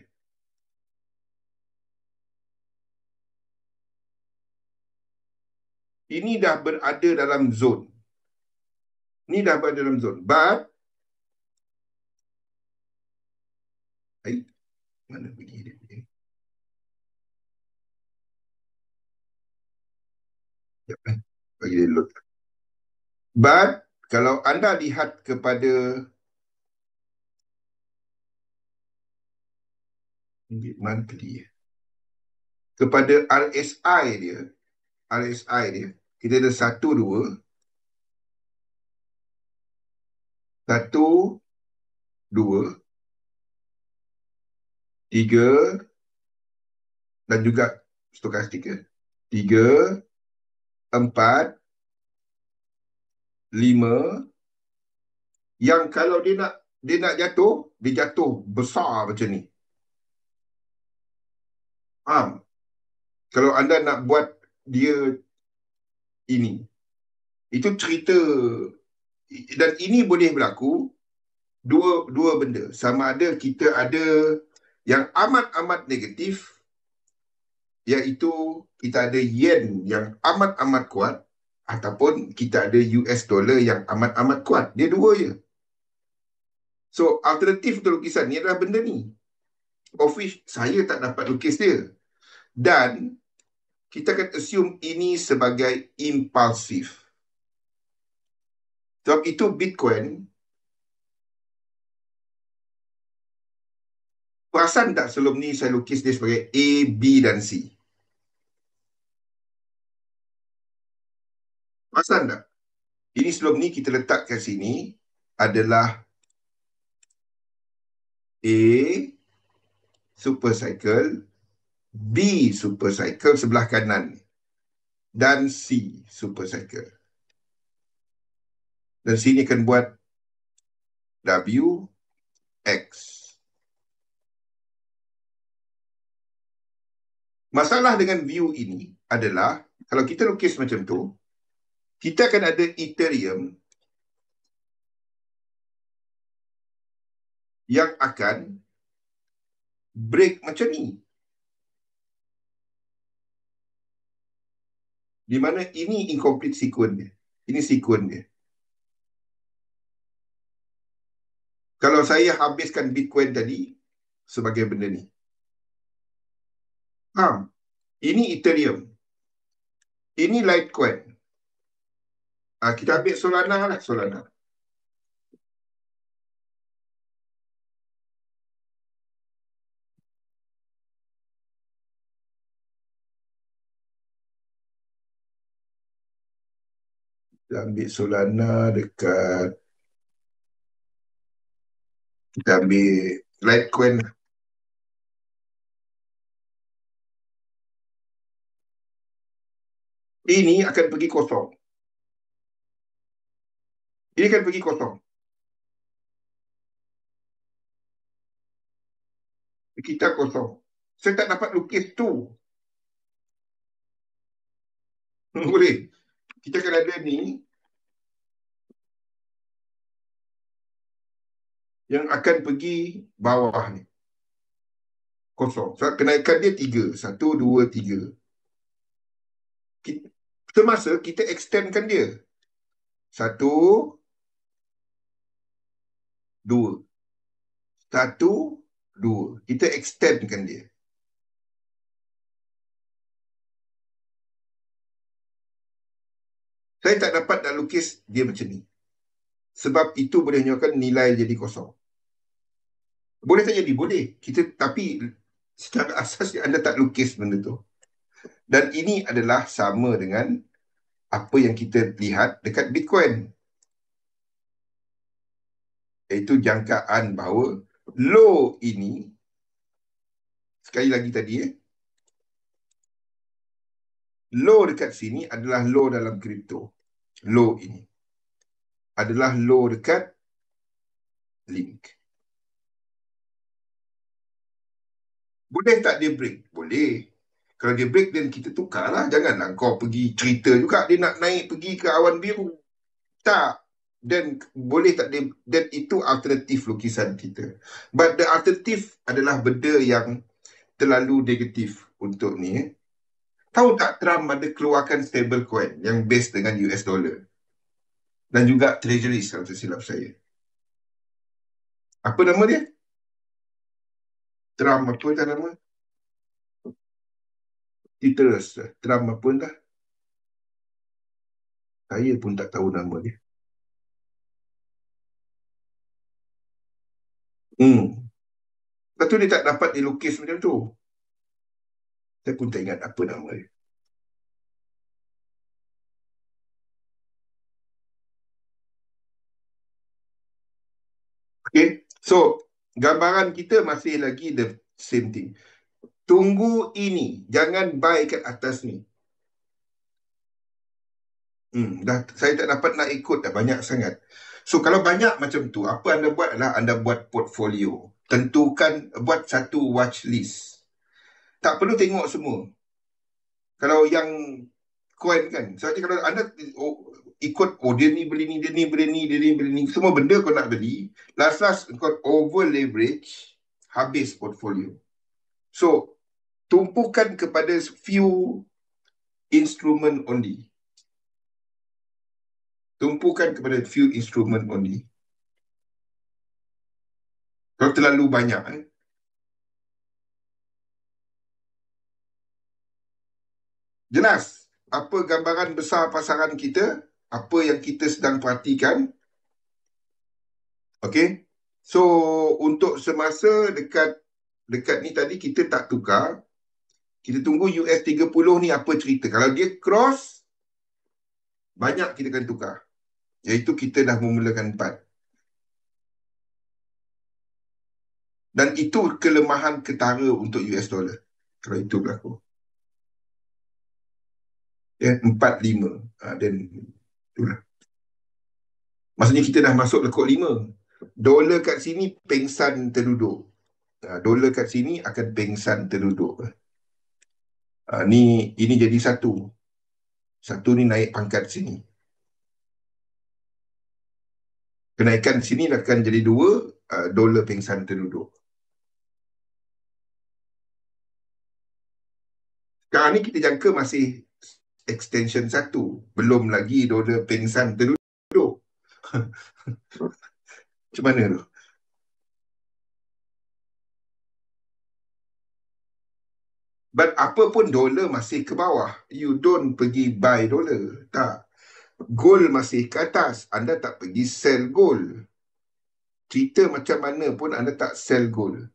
Speaker 1: Ini dah berada dalam zon. Ini dah berada dalam zon. But, mana pergi dia? Bagi dia load. But, kalau anda lihat kepada mana tadi? Kepada RSI dia, kita ada 1, 2, 1, 2, 3 dan juga stokastik. 3, 4, 5. Yang kalau dia nak jatuh, dia jatuh besar macam ni. Faham? Kalau anda nak buat dia ini, itu cerita. Dan ini boleh berlaku dua benda. Sama ada kita ada yang amat-amat negatif, iaitu kita ada yen yang amat-amat kuat, ataupun kita ada US dollar yang amat-amat kuat. Dia dua je. So, alternatif untuk lukisan ni adalah benda ni. Of which saya tak dapat lukis dia. Dan kita akan assume ini sebagai impulsif. Sebab itu Bitcoin, perasan tak sebelum ni saya lukis dia sebagai A, B dan C? Perasan tak? Ini sebelum ni kita letak kat sini adalah A supercycle, B supercycle sebelah kanan dan C supercycle. Dan sini akan buat W, X. Masalah dengan view ini adalah kalau kita lukis macam tu, kita akan ada Ethereum yang akan break macam ni. Di mana ini incomplete sequence dia. Ini sequence dia. Kalau saya habiskan Bitcoin tadi sebagai benda ni. Ini Ethereum. Ini Litecoin. Kita ambil Solana lah, Solana. Kita ambil Solana dekat, kita ambil Litecoin. Ini akan pergi kosong. Ini akan pergi kosong. Kita kosong. Saya tak dapat lukis tu. Boleh. Kita akan ada ni yang akan pergi bawah ni. Kosong. So, kenaikan dia 3. 1, 2, 3. Semasa kita extendkan dia. 1, 2. 1, 2. Kita extendkan dia. Saya tak dapat nak lukis dia macam ni. Sebab itu boleh menyebabkan nilai jadi kosong. Boleh tak jadi? Boleh. Tapi secara asas anda tak lukis benda tu. Dan ini adalah sama dengan apa yang kita lihat dekat Bitcoin. Iaitu jangkaan bahawa low ini, sekali lagi tadi, low dekat sini adalah low dalam kripto. Low ini adalah low dekat link. Boleh tak dia break? Boleh. Kalau dia break, dan kita tukarlah. Janganlah kau pergi cerita juga dia nak naik pergi ke awan biru. Tak. Dan boleh tak dia, dan itu alternatif lukisan kita. But the alternative adalah benda yang terlalu negatif untuk ni. Tahu tak Trump ada keluarkan stable coin yang based dengan US dollar? Dan juga treasury, kalau tersilap saya. Apa nama dia? Trump apa dah nama? Terus Trump apa dah? Saya pun tak tahu nama dia. Lepas tu dia tak dapat dilukis macam tu. Saya pun tak ingat apa nama dia. Okay. So, gambaran kita masih lagi the same thing. Tunggu ini. Jangan buy kat atas ni. Saya tak dapat nak ikut dah banyak sangat. So, kalau banyak macam tu, apa anda buat adalah anda buat portfolio. Tentukan, buat satu watch list. Tak perlu tengok semua. Kalau yang coin kan, saja kalau anda ikut, dia ni beli ni, dia ni beli ni, dia ni beli ni, semua benda kau nak beli, last kau over leverage, habis portfolio. So, tumpukan kepada few instrument only. Tumpukan kepada few instrument only. Kalau terlalu banyak, jelas apa gambaran besar pasaran kita, apa yang kita sedang perhatikan. Okay. So, untuk semasa dekat ni tadi kita tak tukar. Kita tunggu US 30 ni apa cerita. Kalau dia cross, banyak kita akan tukar. Iaitu kita dah memulakan 4. Dan itu kelemahan ketara untuk US dollar. Kalau itu berlaku. 4-5. Dan itulah. Maksudnya kita dah masuk lekuk 5. Dolar kat sini pengsan terduduk. Dolar kat sini akan pengsan terduduk. Ini jadi 1. 1 ni naik pangkat sini. Kenaikan sini akan jadi 2. dolar pengsan terduduk. Sekarang ni kita jangka masih extension 1. Belum lagi dolar pengsan terduduk. Macam mana tu? But apa pun dolar masih ke bawah. You don't pergi buy dolar. Tak. Gold masih ke atas. Anda tak pergi sell gold. Cerita macam mana pun anda tak sell gold.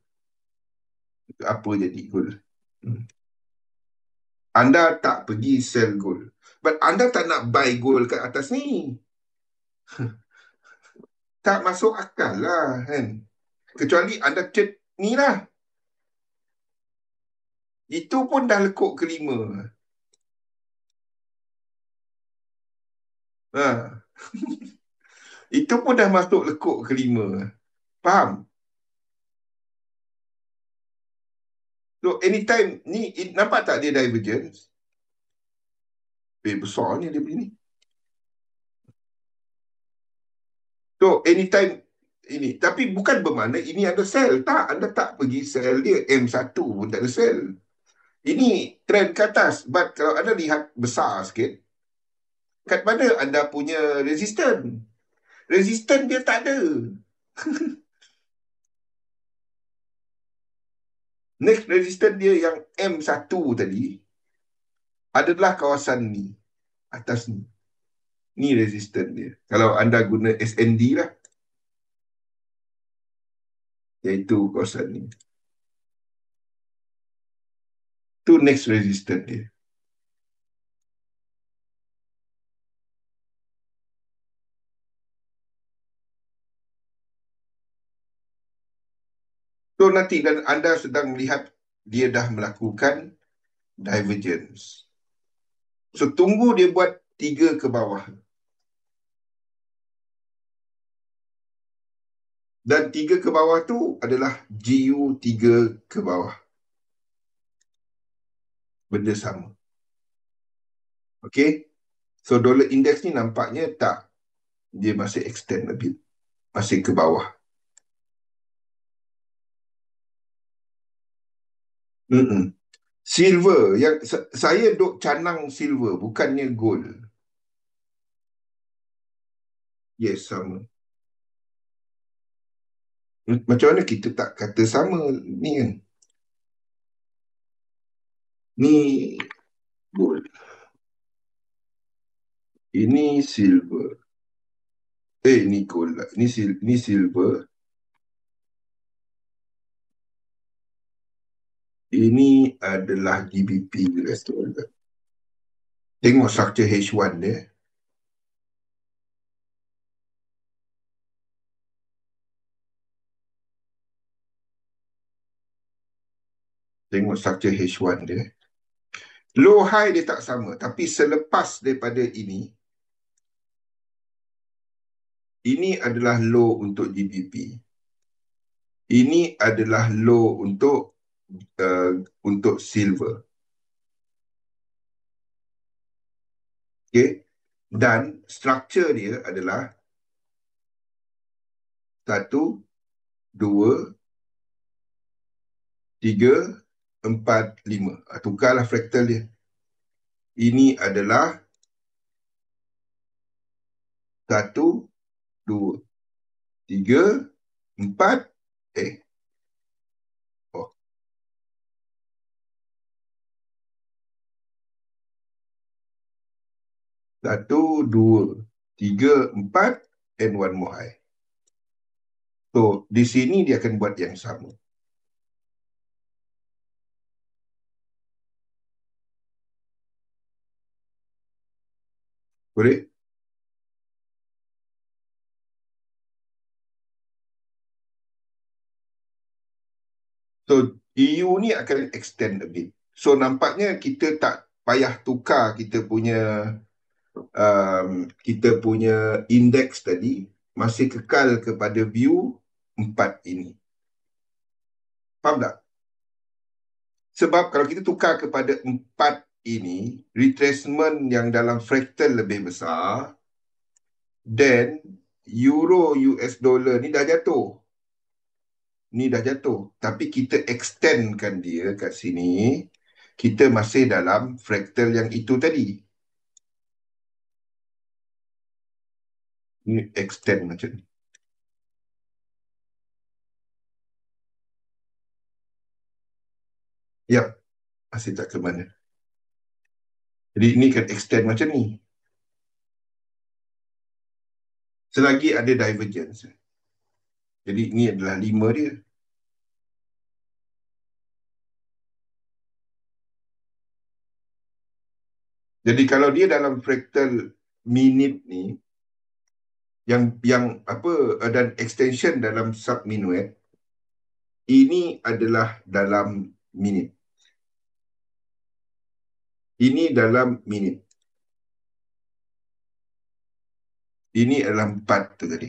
Speaker 1: Apa jadi gold? Anda tak pergi sell gold. But anda tak nak buy gold kat atas ni. Tak masuk akal lah kan. Kecuali anda trade ni lah. Itu pun dah lekuk kelima. Ha. Itu pun dah masuk lekuk kelima. Faham? So anytime ni nampak tak dia divergence? Besar ni dia punya ni. So anytime ini. Tapi bukan bermakna ini anda sell. Tak, anda tak pergi sell dia. M1 pun tak ada sell. Ini trend ke atas. But kalau anda lihat besar sikit, kat mana anda punya resistance? Resistance dia tak ada. Next resistance dia yang M1 tadi adalah kawasan ni. Atas ni. Ni resistance dia. Kalau anda guna SND lah. Iaitu kawasan ni. Tu next resistance dia. So nanti dan anda sedang melihat dia dah melakukan divergence. So tunggu dia buat 3 ke bawah. Dan 3 ke bawah tu adalah GU3 ke bawah. Benda sama. Okay. So dollar index ni nampaknya tak. Dia masih extend lebih. Masih ke bawah. Silver. Yang saya duk canang silver. Bukannya gold. Yes, sama. Macam mana kita tak kata sama ni kan? Ni gold. Ini silver. Ni gold lah. Ini silver. Ini adalah GBP US dollar. Tengok structure H1 dia. Tengok structure H1 dia. Low high dia tak sama. Tapi selepas daripada ini adalah low untuk GBP. Ini adalah low untuk silver. Okay. Dan structure dia adalah 1, 2, 3, 4, 5. Tukarlah fraktal dia. Ini adalah 1, 2, 3, 4. 1, 2, 3, 4 and one more high. So di sini dia akan buat yang sama. Boleh? So EU ni akan extend a bit. So nampaknya kita tak payah tukar kita punya index tadi, masih kekal kepada view 4 ini. Faham tak? Sebab kalau kita tukar kepada 4 ini, retracement yang dalam fraktal lebih besar, then euro US dollar ni dah jatuh. ni dah jatuh. Tapi kita extendkan dia kat sini, kita masih dalam fraktal yang itu tadi. Ni extend macam ni. Ya, masih tak ke mana. Jadi ini kan extend macam ni. Selagi ada divergence. Jadi ini adalah 5 dia. Jadi kalau dia dalam fraktal minit ni, yang apa dan extension dalam subminuet, ini adalah dalam minit. Ini dalam minit. Ini adalah 4 tu tadi.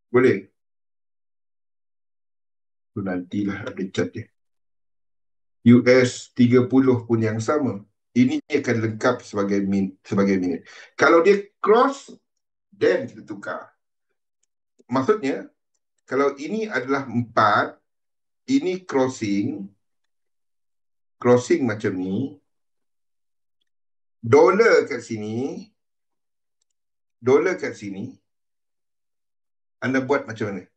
Speaker 1: Boleh? Tu nantilah ada cat dia. US 30 pun yang sama. Ini akan lengkap sebagai minit. Kalau dia cross, then kita tukar. Maksudnya, kalau ini adalah 4, ini crossing macam ni, dollar kat sini, anda buat macam mana?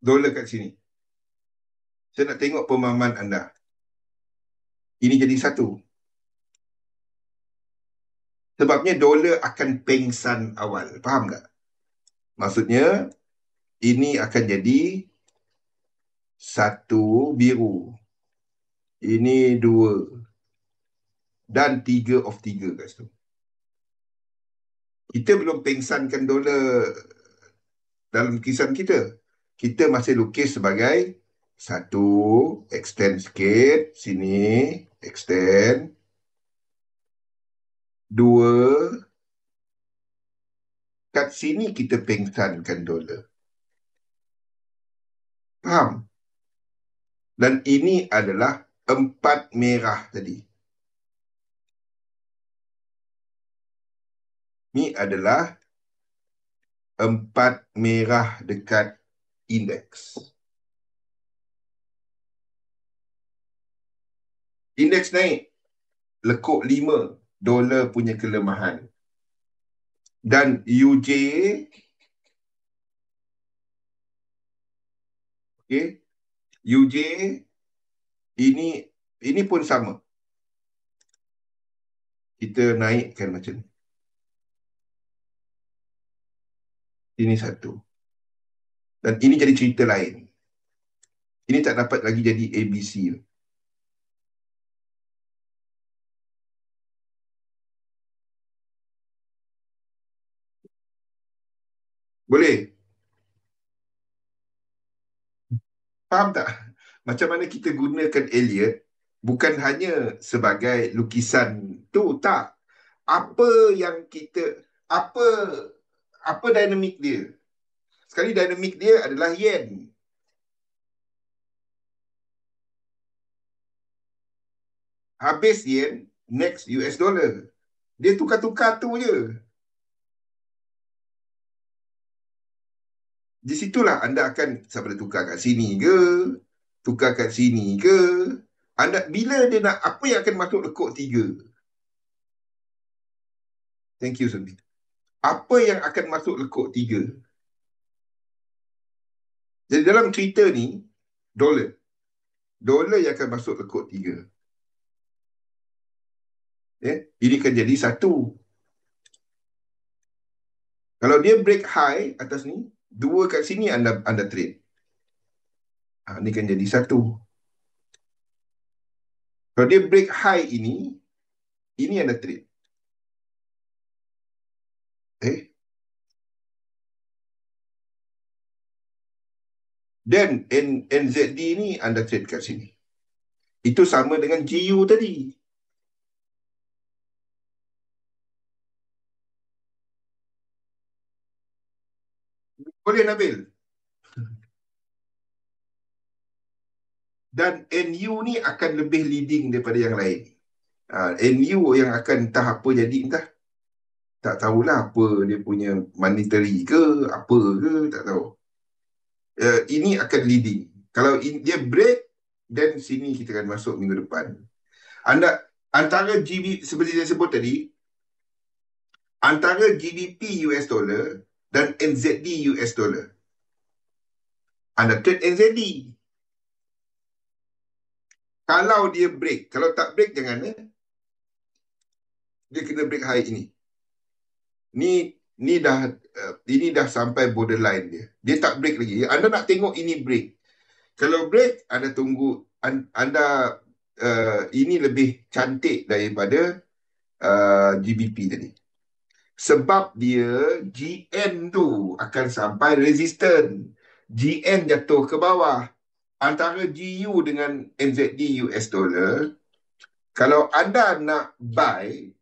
Speaker 1: Dollar kat sini. Saya nak tengok pemahaman anda. Ini jadi satu. Sebabnya dollar akan pengsan awal. Faham tak? Maksudnya, ini akan jadi 1 biru. Ini 2. Dan 3 of 3 kat situ. Kita belum pengsankan dolar dalam lukisan kita. Kita masih lukis sebagai 1, extend sikit, sini, extend. 2, kat sini kita pengsankan dolar. Faham? Dan ini adalah 4 merah tadi. Ini adalah 4 merah dekat indeks. Indeks naik. Lekuk 5. Dolar punya kelemahan. Dan UJ, okay, UJ ini pun sama. Kita naikkan macam ni. Ini 1. Dan ini jadi cerita lain. Ini tak dapat lagi jadi ABC. Boleh? Faham tak? Macam mana kita gunakan Elliot bukan hanya sebagai lukisan tu, tak. Apa yang kita, apa apa dinamik dia? Sekali dinamik dia adalah yen. Habis yen, next US dollar. Dia tukar-tukar tu je. Di situlah anda akan sama ada tukar kat sini ke, tukar kat sini ke. Anda bila dia nak, apa yang akan masuk lekuk 3? Thank you, Sunbi. Apa yang akan masuk lekuk 3? Jadi dalam cerita ni, dolar. Dolar yang akan masuk lekuk 3. Ini kan jadi 1. Kalau dia break high atas ni, 2 kat sini anda trade. Ini kan jadi 1. Kalau dia break high ini anda trade. Dan NZD ni anda trade kat sini. Itu sama dengan GU tadi. Boleh, Nabil? Dan NU ni akan lebih leading daripada yang lain. NU yang akan entah apa jadi entah. Tak tahulah apa dia punya monetary ke, apa ke, tak tahu. Ini akan leading. Kalau dia break, then sini kita akan masuk minggu depan. Antara seperti saya sebut tadi, antara GBP US dollar dan NZD US dollar. Anda trade NZD. Kalau dia break, kalau tak break jangan. Dia kena break high ini. Ni dah sampai borderline dia. Dia tak break lagi. Anda nak tengok ini break. Kalau break, anda tunggu. Anda ini lebih cantik daripada GBP tadi. Sebab dia GN tu akan sampai resistant. GN jatuh ke bawah. Antara GU dengan NZD US dollar, kalau anda nak buy,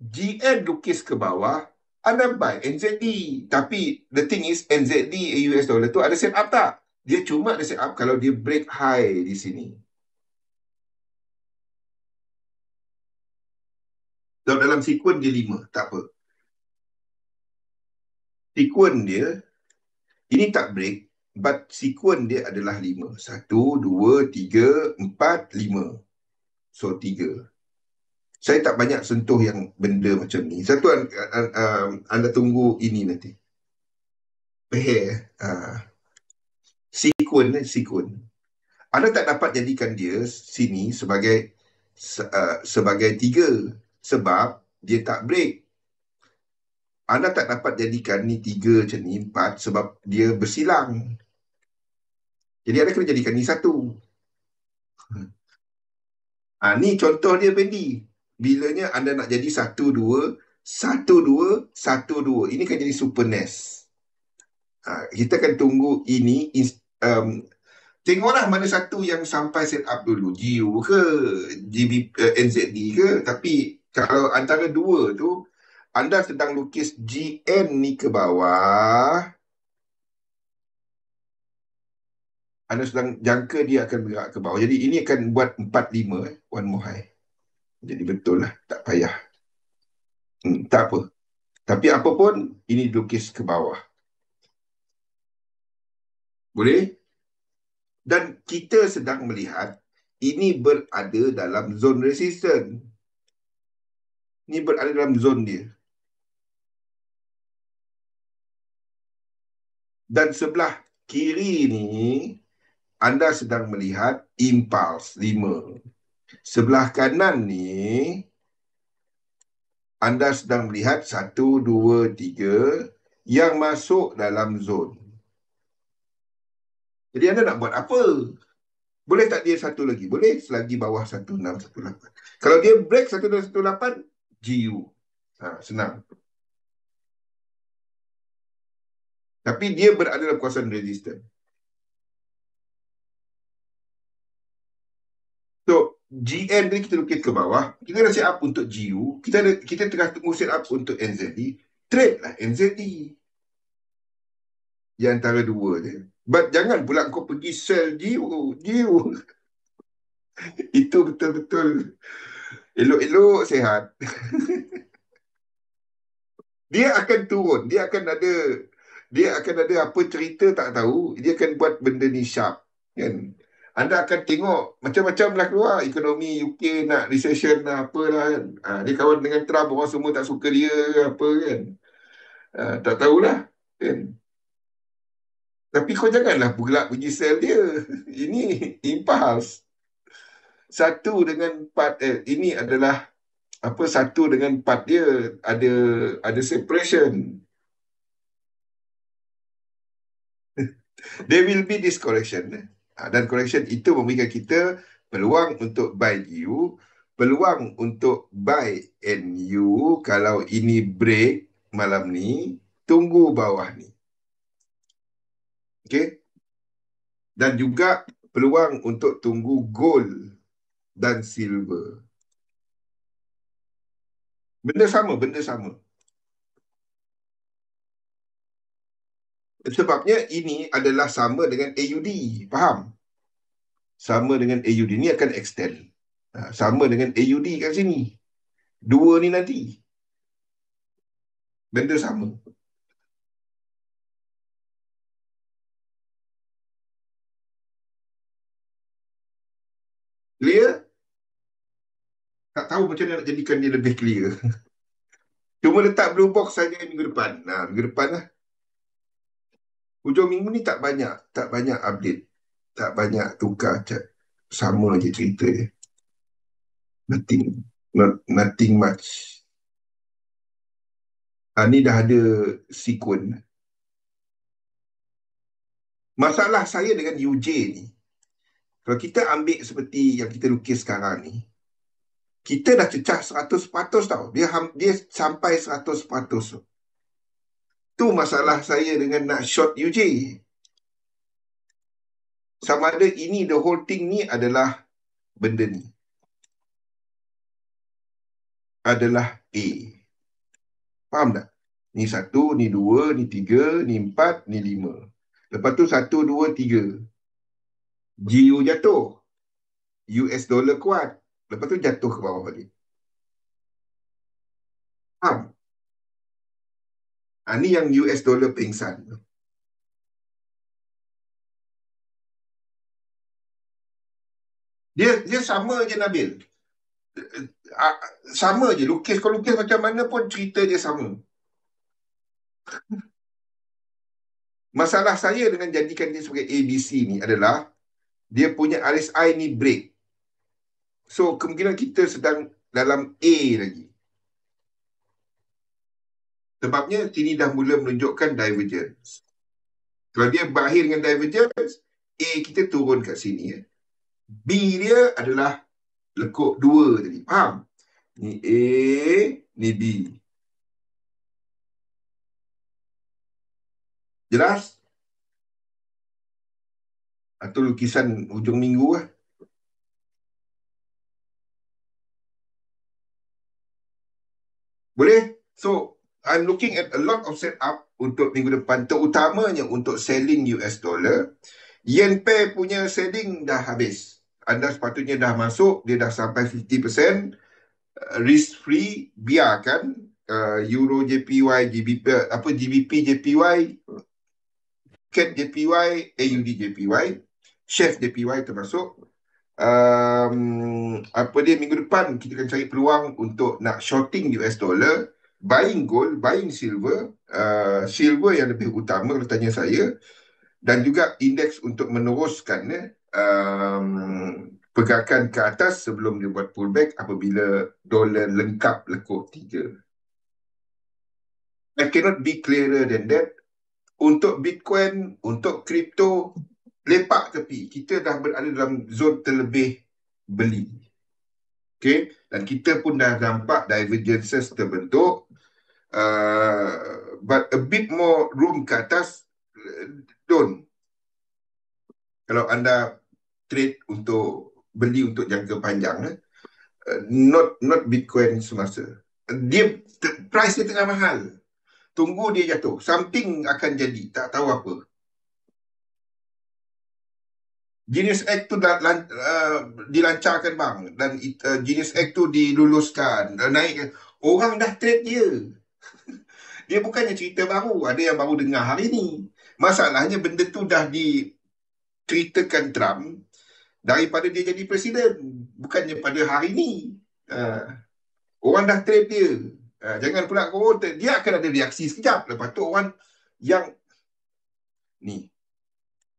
Speaker 1: GN lukis ke bawah, anda buy NZD. Tapi the thing is, NZD US dollar tu ada set up tak? Dia cuma ada set up kalau dia break high di sini. Dalam sekuen dia 5, tak apa. Sekuen dia, ini tak break, but sekuen dia adalah 5. 1, 2, 3, 4, 5. So, 3. Saya tak banyak sentuh yang benda macam ni. Satu, anda tunggu ini nanti. Sekuen. Anda tak dapat jadikan dia sini sebagai 3. Sebab dia tak break. Anda tak dapat jadikan ni 3 macam ni, 4 sebab dia bersilang. Jadi anda kena jadikan ni 1. Ni contoh dia, Fendi. Bilanya anda nak jadi 1, 2, 1, 2, 1, 2. Ini kan jadi super nest. Kita akan tunggu ini. Tengoklah mana satu yang sampai set up dulu. GU ke, NZD ke. Tapi kalau antara dua tu, anda sedang lukis GN ni ke bawah, anda sedang jangka dia akan bergerak ke bawah. Jadi ini akan buat 4-5, one more high. Jadi betul lah, tak payah. Tak apa. Tapi apa pun, ini lukis ke bawah. Boleh? Dan kita sedang melihat ini berada dalam zone resistance. Ini berada dalam zone dia. Dan sebelah kiri ni, anda sedang melihat impulse 5. Sebelah kanan ni, anda sedang melihat 1, 2, 3 yang masuk dalam zone. Jadi anda nak buat apa? Boleh tak dia satu lagi? Boleh selagi bawah 1618. Kalau dia break 1618, GU. Senang. Tapi dia berada dalam kawasan resistant. So, GN ni kita lukis ke bawah. Kita dah set up untuk GU. Kita tengah tunggu set up untuk NZD. Trade lah NZD. Yang antara dua je. But jangan pula kau pergi sell GU. Itu betul-betul elok-elok sihat. Dia akan turun. Dia akan ada apa cerita tak tahu. Dia akan buat benda ni sharp. Kan? Anda akan tengok macam-macam lah keluar. Ekonomi UK nak recession lah, apalah kan. Dia kawan dengan Trump, orang semua tak suka dia, apa kan. Tak tahulah. Kan? Tapi kau janganlah gelak pergi sell dia. Ini impulse. 1 dengan 4, ini adalah apa, 1 dengan 4 dia ada separation. There will be this correction. Dan correction itu memberikan kita peluang untuk buy GU, peluang untuk buy NU. Kalau ini break malam ni, tunggu bawah ni. Okay? Dan juga peluang untuk tunggu gold dan silver. Benda sama. Sebabnya ini adalah sama dengan AUD. Faham? Sama dengan AUD. Ini akan extend. Sama dengan AUD kat sini. Dua ni nanti. Benda sama. Clear? Tak tahu macam mana nak jadikan dia lebih clear. Cuma letak blue box saja minggu depan. Nah, minggu depan lah. Hujung minggu ni tak banyak update. Tak banyak tukar chat. Sama je cerita dia. Nothing. Nothing much. Ni dah ada sekuen. Masalah saya dengan UJ ni, kalau kita ambil seperti yang kita lukis sekarang ni, kita dah cecah 100% tau. Dia sampai 100%. Tu masalah saya dengan nak short UJ. Sama ada ini, the whole thing ni adalah benda ni. Adalah A. Faham tak? Ni 1, ni 2, ni 3, ni 4, ni 5. Lepas tu 1, 2, 3. GU jatuh. US dollar kuat. Lepas tu jatuh ke bawah balik. Faham? Ni yang US dollar pingsan. Dia sama je, Nabil. Sama je. Kau lukis macam mana pun cerita dia sama. Masalah saya dengan jadikan dia sebagai ABC ni adalah dia punya RSI ni break. So, kemungkinan kita sedang dalam A lagi. Sebabnya sini dah mula menunjukkan divergence. Kalau dia berakhir dengan divergence, A kita turun kat sini. B dia adalah lekuk 2 tadi. Faham? Ni A, ni B. Jelas? Atau lukisan hujung minggu lah. Boleh? So, I'm looking at a lot of setup untuk minggu depan, terutamanya untuk selling US dollar. Yen pair punya selling dah habis. Anda sepatutnya dah masuk, dia dah sampai 50%. Risk free, biarkan Euro JPY, GBP JPY, CAD JPY, AUD JPY, Chef JPY termasuk. Apa dia, minggu depan kita akan cari peluang untuk nak shorting US dollar, buying gold, buying silver. Silver yang lebih utama kalau tanya saya, dan juga indeks untuk meneruskan pergerakan ke atas sebelum dia buat pullback apabila dolar lengkap lekuk 3. I cannot be clearer than that. Untuk Bitcoin, untuk kripto, lepak tepi. Kita dah berada dalam zon terlebih beli. Okay? Dan kita pun dah nampak divergences terbentuk. But a bit more room ke atas, don't. Kalau anda trade untuk beli untuk jangka panjang, not Bitcoin semasa. Price dia tengah mahal. Tunggu dia jatuh. Something akan jadi. Tak tahu apa. Genius Act tu dilancarkan, bang. Dan Genius Act tu diluluskan. Naik. Orang dah trade dia. Dia bukannya cerita baru. Ada yang baru dengar hari ni. Masalahnya benda tu dah diceritakan Trump daripada dia jadi presiden. Bukannya pada hari ni. Orang dah trade dia. Jangan pula dia akan ada reaksi sekejap. Lepas tu orang yang ni.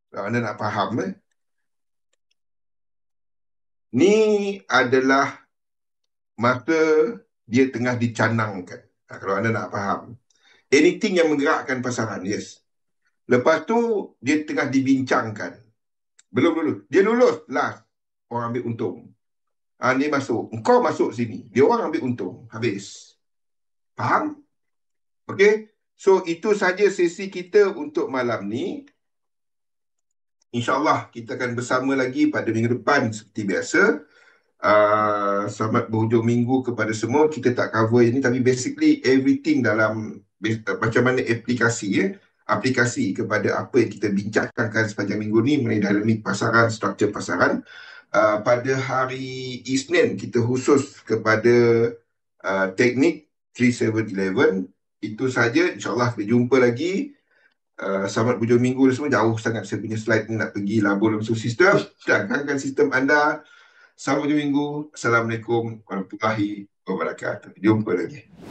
Speaker 1: Kalau anda nak faham, ni adalah masa dia tengah dicanangkan. Kalau anda nak faham. Anything yang menggerakkan pasaran, yes. Lepas tu, dia tengah dibincangkan. Belum dulu. Dia lulus, last. Orang ambil untung. Dia masuk. Engkau masuk sini. Dia orang ambil untung. Habis. Faham? Okay? So, itu saja sesi kita untuk malam ni. InsyaAllah, kita akan bersama lagi pada minggu depan seperti biasa. Selamat berhujung minggu kepada semua. Kita tak cover ini, tapi basically everything dalam macam mana aplikasi kepada apa yang kita bincangkan sepanjang minggu ni mengenai dinamik pasaran, struktur pasaran. Pada hari Isnin kita khusus kepada teknik 3711 Itu saja. InsyaAllah kita jumpa lagi. Selamat berhujung minggu semua. Jauh sangat saya punya slide ni nak pergi labur dalam sistem. Jangankan sistem anda. Selamat berhujung minggu. Assalamualaikum warahmatullahi wabarakatuh. Jumpa lagi.